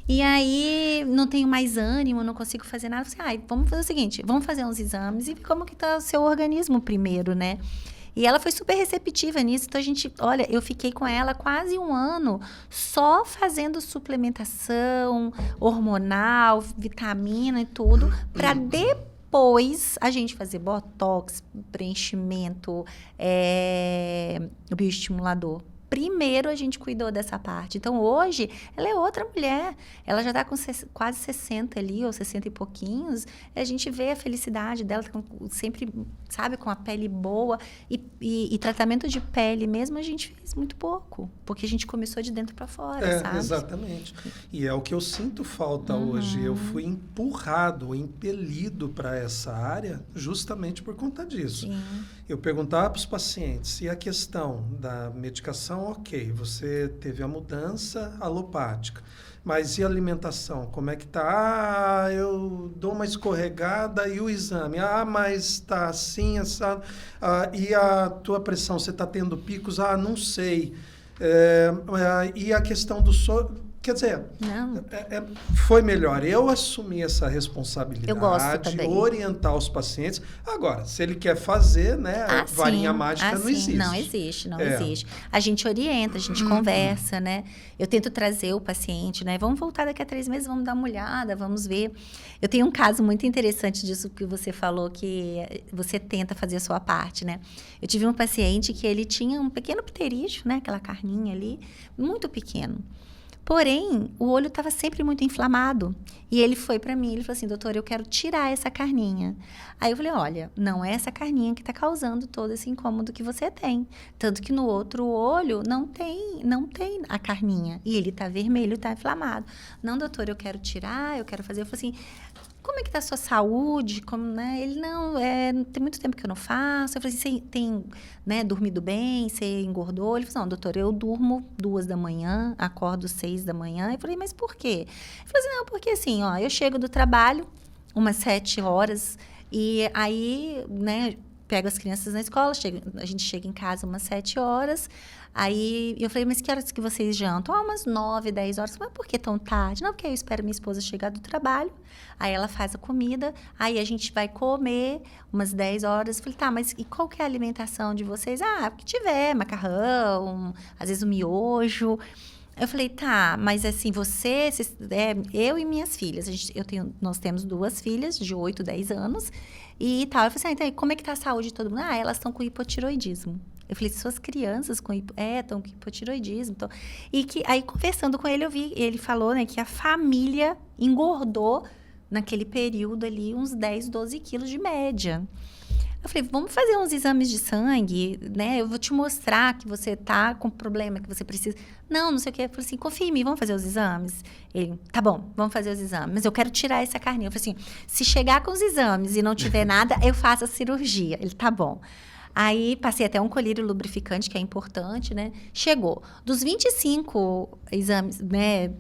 E aí, não tenho mais ânimo, não consigo fazer nada. Eu falei, vamos fazer o seguinte, vamos fazer uns exames e ver como que tá o seu organismo primeiro, né? E ela foi super receptiva nisso. Então, eu fiquei com ela quase 1 ano só fazendo suplementação hormonal, vitamina e tudo, para depois a gente fazer botox, preenchimento, bioestimulador. Primeiro a gente cuidou dessa parte. Então, hoje, ela é outra mulher. Ela já está com quase 60 ali, ou 60 e pouquinhos. E a gente vê a felicidade dela, sempre, sabe, com a pele boa. E tratamento de pele mesmo, a gente fez muito pouco. Porque a gente começou de dentro para fora, sabe? Exatamente. E é o que eu sinto falta hoje. Eu fui empurrado, impelido para essa área justamente por conta disso. Sim. Eu perguntava para os pacientes, e a questão da medicação, ok, você teve a mudança alopática, mas e a alimentação? Como é que tá? Eu dou uma escorregada e o exame? Mas está assim, assado. E a tua pressão, você está tendo picos? Não sei. E a questão do quer dizer, foi melhor eu assumir essa responsabilidade, eu gosto também. Orientar os pacientes. Agora, se ele quer fazer, né, varinha mágica não existe. Não existe. A gente orienta, a gente conversa, né? Eu tento trazer o paciente, né? Vamos voltar daqui a 3 meses, vamos dar uma olhada, vamos ver. Eu tenho um caso muito interessante disso que você falou, que você tenta fazer a sua parte, né? Eu tive um paciente que ele tinha um pequeno pterígio, né? Aquela carninha ali, muito pequeno. Porém, o olho estava sempre muito inflamado. E ele foi para mim, ele falou assim, doutor, eu quero tirar essa carninha. Aí eu falei, olha, não é essa carninha que está causando todo esse incômodo que você tem. Tanto que no outro olho não tem a carninha. E ele está vermelho, está inflamado. Não, doutor, eu quero tirar, eu quero fazer. Eu falei assim, como é que está a sua saúde? Como, né? Ele, não, tem muito tempo que eu não faço. Eu falei assim, você tem, né, dormido bem? Você engordou? Ele falou, não, doutor, eu durmo 2 da manhã, acordo 6 da manhã. Eu falei, mas por quê? Ele falou assim, não, porque assim, ó, eu chego do trabalho, umas 7 horas, e aí, né, pego as crianças na escola, a gente chega em casa umas 7 horas, aí eu falei, mas que horas que vocês jantam? Umas 9, 10 horas. Mas por que tão tarde? Não, porque eu espero minha esposa chegar do trabalho, aí ela faz a comida, aí a gente vai comer umas 10 horas. Eu falei, tá, mas e qual que é a alimentação de vocês? O que tiver, macarrão, às vezes o miojo. Eu falei, tá, mas assim, eu e minhas filhas, nós temos 2 filhas de 8, 10 anos e tal. Eu falei assim, então, como é que tá a saúde de todo mundo? Elas estão com hipotiroidismo. Eu falei, suas crianças estão com hipotiroidismo. E que aí, conversando com ele, eu vi, ele falou, né, que a família engordou naquele período ali uns 10, 12 quilos de média. Eu falei, vamos fazer uns exames de sangue, né? Eu vou te mostrar que você tá com problema, que você precisa... Não sei o quê. Eu falei assim, confia em mim, vamos fazer os exames? Ele, tá bom, vamos fazer os exames. Mas eu quero tirar essa carninha. Eu falei assim, se chegar com os exames e não tiver nada, eu faço a cirurgia. Ele, tá bom. Aí, passei até um colírio lubrificante, que é importante, né? Chegou. Dos 25 exames, né,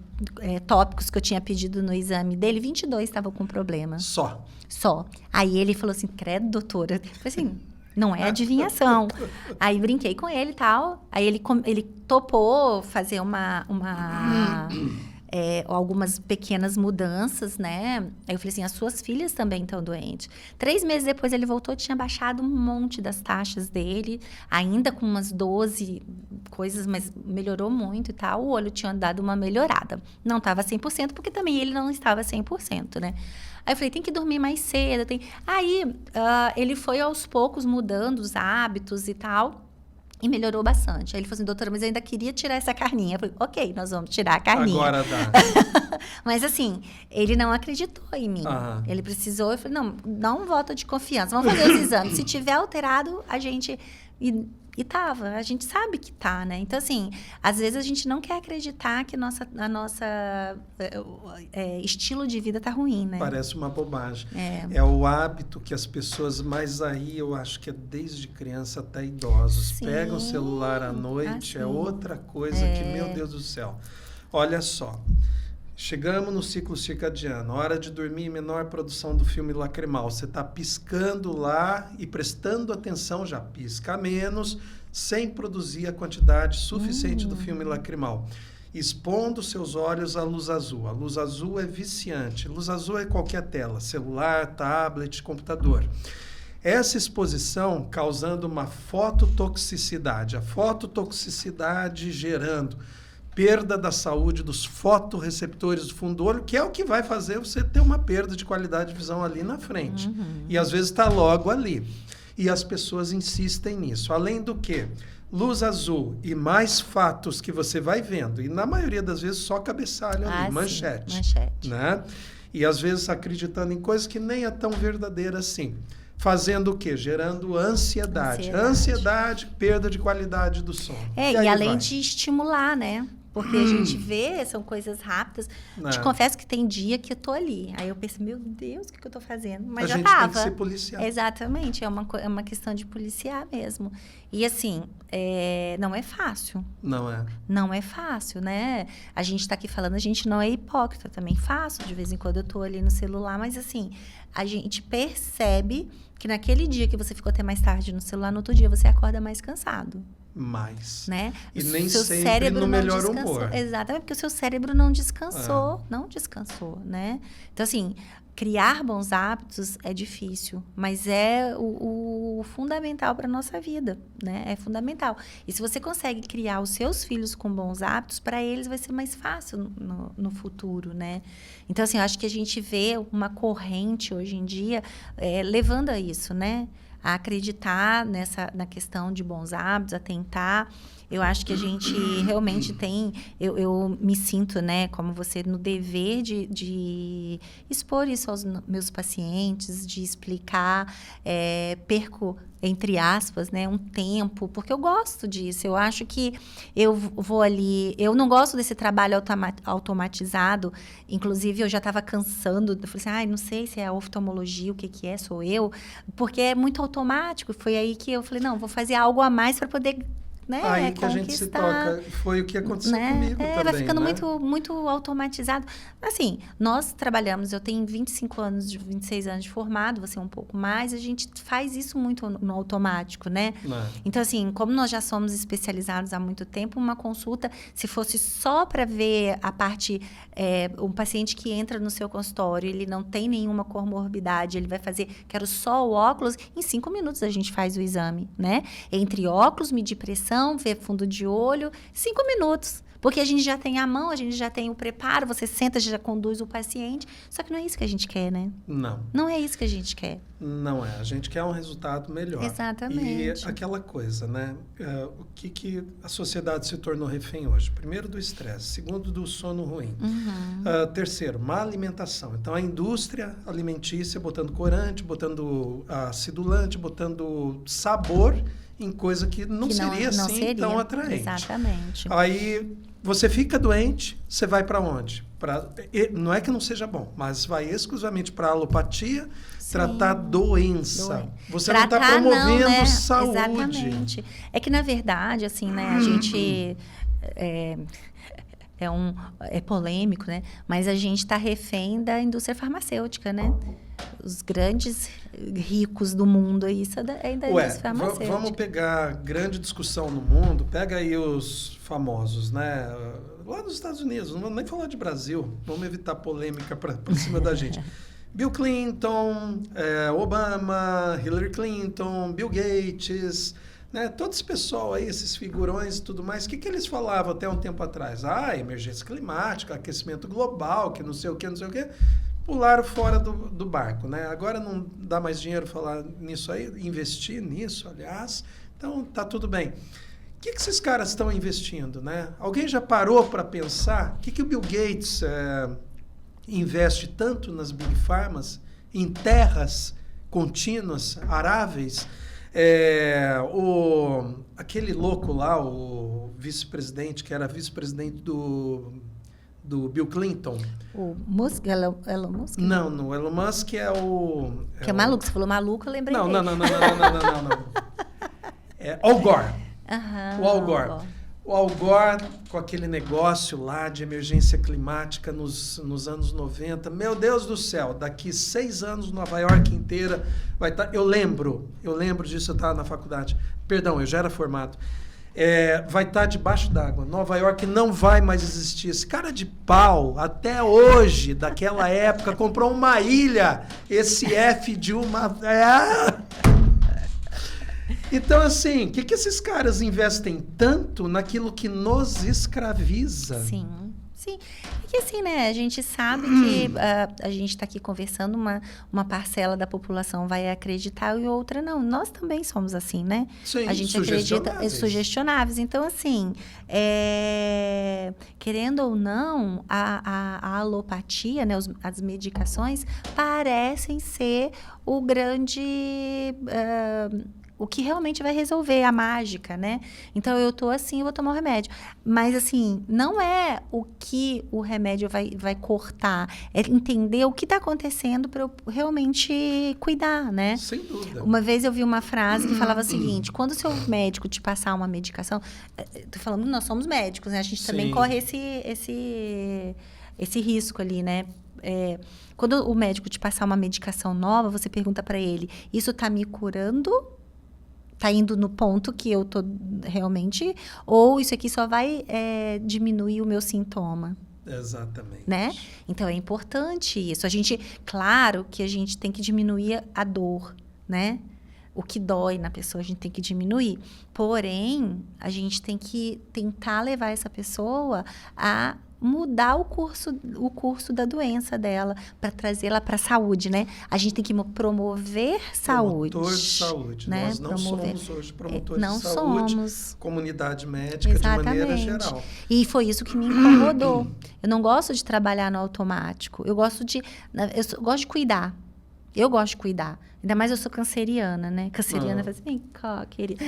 tópicos que eu tinha pedido no exame dele, 22 estavam com problema. Só. Aí ele falou assim, credo, doutora. Eu falei assim, não é adivinhação. Aí brinquei com ele e tal. Aí ele topou fazer algumas pequenas mudanças, né? Aí eu falei assim, as suas filhas também estão doentes. 3 meses depois ele voltou, tinha baixado um monte das taxas dele, ainda com umas 12 coisas, mas melhorou muito e tal. O olho tinha dado uma melhorada. Não estava 100%, porque também ele não estava 100%, né? Aí eu falei, tem que dormir mais cedo. Aí ele foi aos poucos mudando os hábitos e tal. E melhorou bastante. Aí ele falou assim, doutora, mas eu ainda queria tirar essa carninha. Eu falei, ok, nós vamos tirar a carninha. Agora dá. Mas assim, ele não acreditou em mim. Ele precisou, eu falei, não, dá um voto de confiança. Vamos fazer os exames. Se tiver alterado, a gente... E tava, a gente sabe que tá, né? Então, assim, às vezes a gente não quer acreditar que a nossa estilo de vida tá ruim, né? Parece uma bobagem. É o hábito que as pessoas, mas aí eu acho que é desde criança até idosos. Sim. Pegam o celular à noite, é outra coisa que, meu Deus do céu. Olha só. Chegamos no ciclo circadiano, hora de dormir, menor produção do filme lacrimal. Você está piscando lá e prestando atenção, já pisca menos, sem produzir a quantidade suficiente do filme lacrimal. Expondo seus olhos à luz azul. A luz azul é viciante. Luz azul é qualquer tela, celular, tablet, computador. Essa exposição causando uma fototoxicidade. A fototoxicidade gerando perda da saúde dos fotorreceptores do fundo do olho, que é o que vai fazer você ter uma perda de qualidade de visão ali na frente. E às vezes está logo ali. E as pessoas insistem nisso. Além do que, luz azul e mais fatos que você vai vendo, e na maioria das vezes só cabeçalho ali, manchete. Né? E às vezes acreditando em coisas que nem é tão verdadeira assim. Fazendo o quê? Gerando ansiedade. Ansiedade, perda de qualidade do sono. E além de estimular, né? Porque a gente vê, são coisas rápidas. Te confesso que tem dia que eu tô ali. Aí eu penso, meu Deus, o que eu tô fazendo? Mas já tava. A gente tem que se policiar. Exatamente, é uma questão de policiar mesmo. E assim, não é fácil. Não é. Não é fácil, né? A gente tá aqui falando, a gente não é hipócrita. Também faço, de vez em quando eu tô ali no celular. Mas assim, a gente percebe que naquele dia que você ficou até mais tarde no celular, no outro dia você acorda mais cansado. Mais. Né? E nem sempre no melhor humor. Exatamente, porque o seu cérebro não descansou. Não descansou, né? Então, assim, criar bons hábitos é difícil, mas é o fundamental para a nossa vida, né? É fundamental. E se você consegue criar os seus filhos com bons hábitos, para eles vai ser mais fácil no futuro, né? Então, assim, eu acho que a gente vê uma corrente hoje em dia levando a isso, né? A acreditar na questão de bons hábitos, a tentar. Eu acho que a gente realmente tem... Eu me sinto, né, como você, no dever de expor isso aos meus pacientes, de explicar, perco, entre aspas, né, um tempo, porque eu gosto disso. Eu acho que eu vou ali... Eu não gosto desse trabalho automatizado. Inclusive, eu já estava cansando. Eu falei assim, não sei se é a oftalmologia, o que é, sou eu. Porque é muito automático. Foi aí que eu falei, não, vou fazer algo a mais para poder... Né, aí que a gente se toca, foi o que aconteceu comigo também, vai ficando né? muito automatizado. Assim, nós trabalhamos, eu tenho 25 anos, 26 anos de formado, você um pouco mais, a gente faz isso muito no automático, né? Então, assim, como nós já somos especializados há muito tempo, uma consulta, se fosse só para ver a parte, um paciente que entra no seu consultório, ele não tem nenhuma comorbidade, ele vai fazer, quero só o óculos, em 5 minutos a gente faz o exame, né? Entre óculos, medir pressão, ver fundo de olho, 5 minutos. Porque a gente já tem a mão, a gente já tem o preparo, você senta, já conduz o paciente. Só que não é isso que a gente quer, né? Não. Não é isso que a gente quer. Não é. A gente quer um resultado melhor. Exatamente. E aquela coisa, né? O que a sociedade se tornou refém hoje? Primeiro, do estresse. Segundo, do sono ruim. Terceiro, má alimentação. Então, a indústria alimentícia botando corante, botando acidulante, botando sabor em coisa que não seria assim tão atraente. Exatamente. Aí você fica doente, você vai para onde? Não é que não seja bom, mas vai exclusivamente para alopatia, tratar doença. Você não está promovendo né? saúde. Exatamente. É que, na verdade, assim, né, a gente... É polêmico, né? Mas a gente está refém da indústria farmacêutica, né? Os grandes ricos do mundo aí, isso é da indústria farmacêutica. Vamos pegar grande discussão no mundo, pega aí os famosos, né? Lá nos Estados Unidos, não vamos nem falar de Brasil, vamos evitar polêmica para cima da gente. Bill Clinton, Obama, Hillary Clinton, Bill Gates... Né? Todo esse pessoal aí, esses figurões e tudo mais, o que eles falavam até um tempo atrás? Emergência climática, aquecimento global, que não sei o que, pularam fora do barco, né? Agora não dá mais dinheiro falar nisso aí, investir nisso, aliás, então tá tudo bem. O que esses caras estão investindo, né? Alguém já parou para pensar o que o Bill Gates investe tanto nas Big Pharmas, em terras contínuas, aráveis? Aquele louco lá, o vice-presidente, que era vice-presidente do Bill Clinton. O Musk? Elon Musk? Não, o Elon Musk é o... Que é maluco, você falou maluco, eu lembrei dele. Não. Al Gore. Uhum, o Al Gore. O Al Gore, com aquele negócio lá de emergência climática nos anos 90. Meu Deus do céu, daqui 6 anos Nova York inteira vai estar... Eu lembro disso, eu estava na faculdade. Perdão, eu já era formado. Vai estar debaixo d'água. Nova York não vai mais existir. Esse cara de pau, até hoje, daquela época, comprou uma ilha. Esse F de uma... Então, assim, o que esses caras investem tanto naquilo que nos escraviza? Sim. Porque assim, né, a gente sabe que a gente está aqui conversando, uma parcela da população vai acreditar e outra não. Nós também somos assim, né? Sim, a gente acredita sugestionáveis. Então, assim, querendo ou não, a alopatia, né, as medicações parecem ser o grande... o que realmente vai resolver, a mágica, né? Então, eu tô assim, eu vou tomar o remédio. Mas, assim, não é o que o remédio vai cortar. É entender o que está acontecendo para eu realmente cuidar, né? Sem dúvida. Uma vez eu vi uma frase que falava o seguinte, quando o seu médico te passar uma medicação... Tô falando, nós somos médicos, né? A gente também corre esse risco ali, né? Quando o médico te passar uma medicação nova, você pergunta para ele, isso está me curando? Está indo no ponto que eu tô realmente, ou isso aqui só vai diminuir o meu sintoma? Exatamente. Né? Então, é importante isso. Claro que a gente tem que diminuir a dor, né? O que dói na pessoa, a gente tem que diminuir. Porém, a gente tem que tentar levar essa pessoa a mudar o curso da doença dela, para trazê-la para a saúde, né? A gente tem que promover saúde. Promotor de saúde. Né? Nós não somos hoje promotores não de saúde, somos. Comunidade médica. Exatamente. De maneira geral. E foi isso que me incomodou. Eu não gosto de trabalhar no automático. Eu gosto de cuidar. Eu gosto de cuidar. Ainda mais eu sou canceriana, né? Canceriana fala assim, vem cá, querida.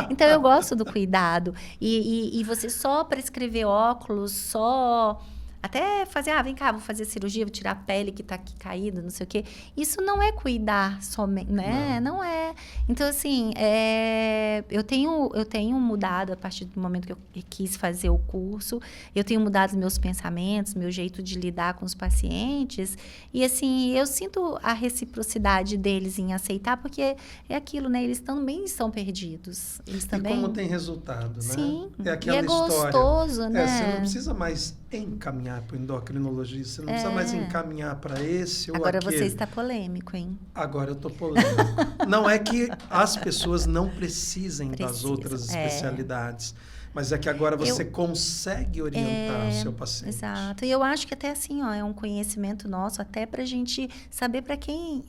Então, eu gosto do cuidado. E você só prescrever óculos, até fazer, vem cá, vou fazer cirurgia, vou tirar a pele que está aqui caída, não sei o quê. Isso não é cuidar somente, né? Não é. Então, assim, eu tenho mudado a partir do momento que eu quis fazer o curso. Eu tenho mudado os meus pensamentos, meu jeito de lidar com os pacientes. E, assim, eu sinto a reciprocidade deles em aceitar, porque é aquilo, né? Eles também estão perdidos. Eles também... E como tem resultado, né? Sim. É aquela gostoso, história. né? Você não precisa mais encaminhar para o endocrinologista, você não precisa mais encaminhar para esse ou Agora aquele. Você está polêmico, hein? Agora eu estou polêmico. Não é que as pessoas não precisem das outras especialidades, Mas é que agora você consegue orientar o seu paciente. Exato. E eu acho que até assim, ó, é um conhecimento nosso até para a gente saber para quem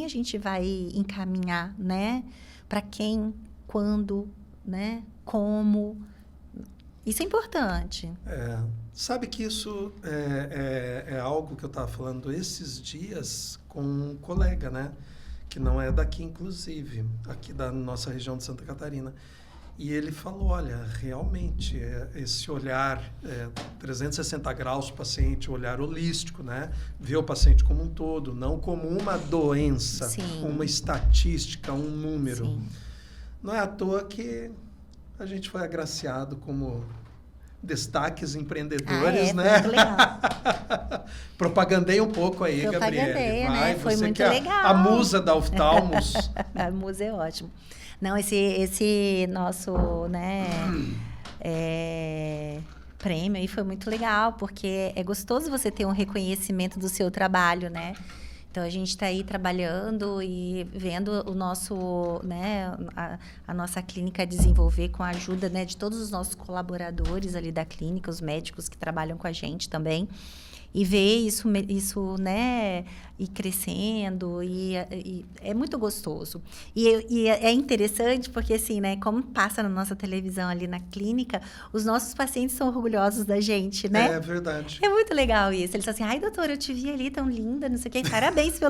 a gente vai encaminhar, né? Para quem, quando, né? Como. Isso é importante. Sabe que isso é algo que eu estava falando esses dias com um colega, né? Que não é daqui, inclusive, aqui da nossa região de Santa Catarina. E ele falou, olha, realmente, esse olhar 360 graus do paciente, o olhar holístico, né? Ver o paciente como um todo, não como uma doença, uma estatística, um número. Sim. Não é à toa que a gente foi agraciado como destaques empreendedores, né? Muito legal. Propagandei um pouco aí, Gabriele. Vai, né? Foi você muito que é legal. A musa da oftalmos. A musa é ótimo. Não, esse nosso, né, prêmio aí foi muito legal, porque é gostoso você ter um reconhecimento do seu trabalho, né? Então, a gente está aí trabalhando e vendo o nosso, né, a nossa clínica desenvolver com a ajuda, né, de todos os nossos colaboradores ali da clínica, os médicos que trabalham com a gente também. E ver isso, né, ir crescendo, e é muito gostoso. E é interessante porque, assim, né, como passa na nossa televisão ali na clínica, os nossos pacientes são orgulhosos da gente, né? É verdade. É muito legal isso. Eles falam assim, ai, doutora, eu te vi ali tão linda, não sei o quê, parabéns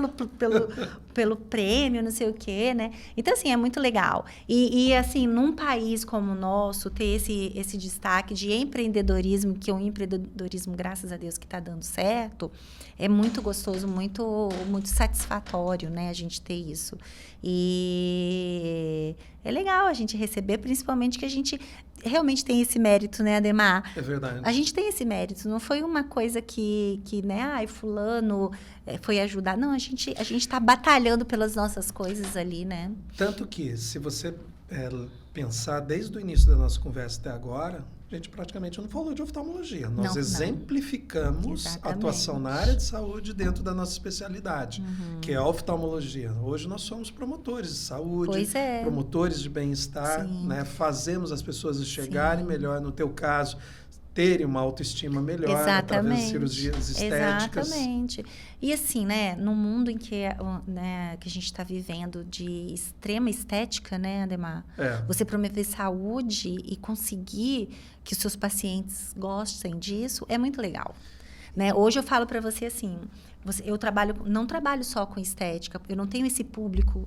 pelo prêmio, não sei o quê, né? Então, assim, é muito legal. E assim, num país como o nosso, ter esse destaque de empreendedorismo, que é um empreendedorismo, graças a Deus, que está dando certo, é muito gostoso, muito, muito satisfatório, né, a gente ter isso. E é legal a gente receber, principalmente que a gente realmente tem esse mérito, né, Ademar? É verdade. A gente tem esse mérito, não foi uma coisa que né, ai, fulano foi ajudar. Não, a gente está batalhando pelas nossas coisas ali, né? Tanto que, se você pensar desde o início da nossa conversa até agora, a gente praticamente não falou de oftalmologia. Nós exemplificamos a atuação na área de saúde dentro da nossa especialidade, que é a oftalmologia. Hoje nós somos promotores de saúde, promotores de bem-estar, né? Fazemos as pessoas chegarem melhor, no teu caso, terem uma autoestima melhor através de cirurgias estéticas. Exatamente. E assim, né, no mundo em que, né, que a gente está vivendo de extrema estética, né, Ademar? Você promover saúde e conseguir que os seus pacientes gostem disso é muito legal. Né? Hoje eu falo para você assim, eu não trabalho só com estética, eu não tenho esse público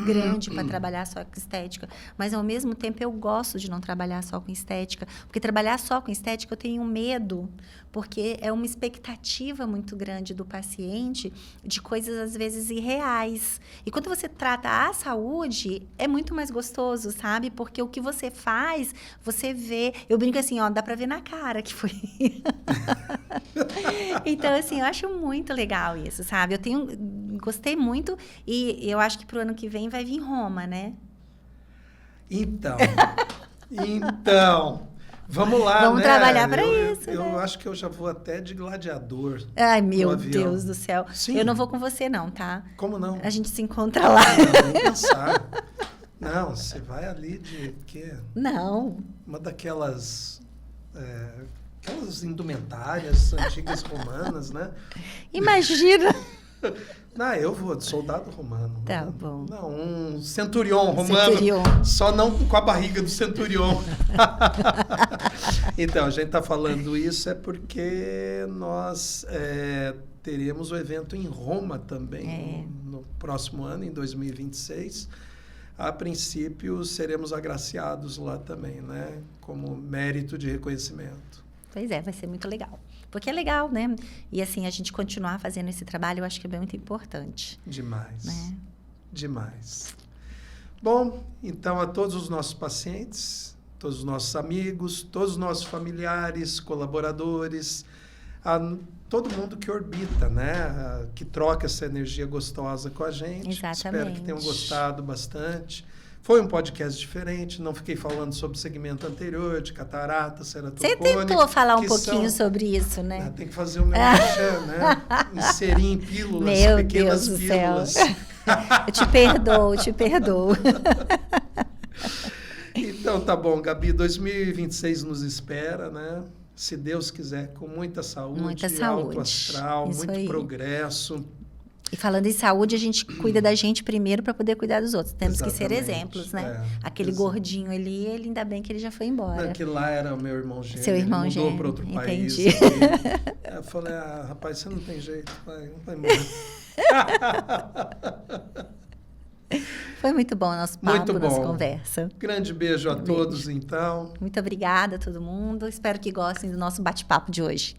grande para trabalhar só com estética, mas ao mesmo tempo eu gosto de não trabalhar só com estética, porque trabalhar só com estética eu tenho medo, porque é uma expectativa muito grande do paciente de coisas às vezes irreais. E quando você trata a saúde, é muito mais gostoso, sabe? Porque o que você faz, você vê, eu brinco assim, ó, dá para ver na cara que foi. Então, assim, eu acho muito legal isso, sabe? Gostei muito e eu acho que pro ano que vem vai vir Roma, né? Então, vamos lá, vamos né? trabalhar para isso, eu né? acho que eu já vou até de gladiador. Ai, meu Deus do céu. Sim. Eu não vou com você não, tá? Como não? A gente se encontra lá. Não, nem pensar. Não, você vai ali de quê? Não. Uma daquelas... aquelas indumentárias antigas romanas, né? Imagina! Não, eu vou de soldado romano. Tá bom. Não, um centurion romano. Só não com a barriga do centurion. Então, a gente está falando isso porque nós teremos o evento em Roma também no próximo ano, em 2026. A princípio, seremos agraciados lá também, né? Como mérito de reconhecimento. Pois é, vai ser muito legal. Porque é legal, né? E assim, a gente continuar fazendo esse trabalho, eu acho que é muito importante. Demais. Né? Demais. Bom, então a todos os nossos pacientes, todos os nossos amigos, todos os nossos familiares, colaboradores, todo mundo que orbita, né? Que troca essa energia gostosa com a gente. Exatamente. Espero que tenham gostado bastante. Foi um podcast diferente, não fiquei falando sobre o segmento anterior, de catarata, ceratocone. Você tentou falar um pouquinho sobre isso, né? Tem que fazer o meu merchan, né? Inserir em pílulas, meu pequenas Deus pílulas. Do céu. Eu te perdoo. Então tá bom, Gabi, 2026 nos espera, né? Se Deus quiser, com muita saúde, alto astral, Isso muito aí. progresso. E falando em saúde, a gente cuida da gente primeiro para poder cuidar dos outros. Temos que ser Exatamente, exemplos, né? é, Aquele exato. gordinho ali, ele ainda bem que ele já foi embora. Não, que lá era o meu irmão gêmeo. Seu irmão ele mudou gêmeo, para outro país. entendi. Aí eu falei, rapaz, você não tem jeito, vai embora. Foi muito bom o nosso papo, Muito nossa bom. conversa. Grande beijo a todos, então. Muito obrigada a todo mundo. Espero que gostem do nosso bate-papo de hoje.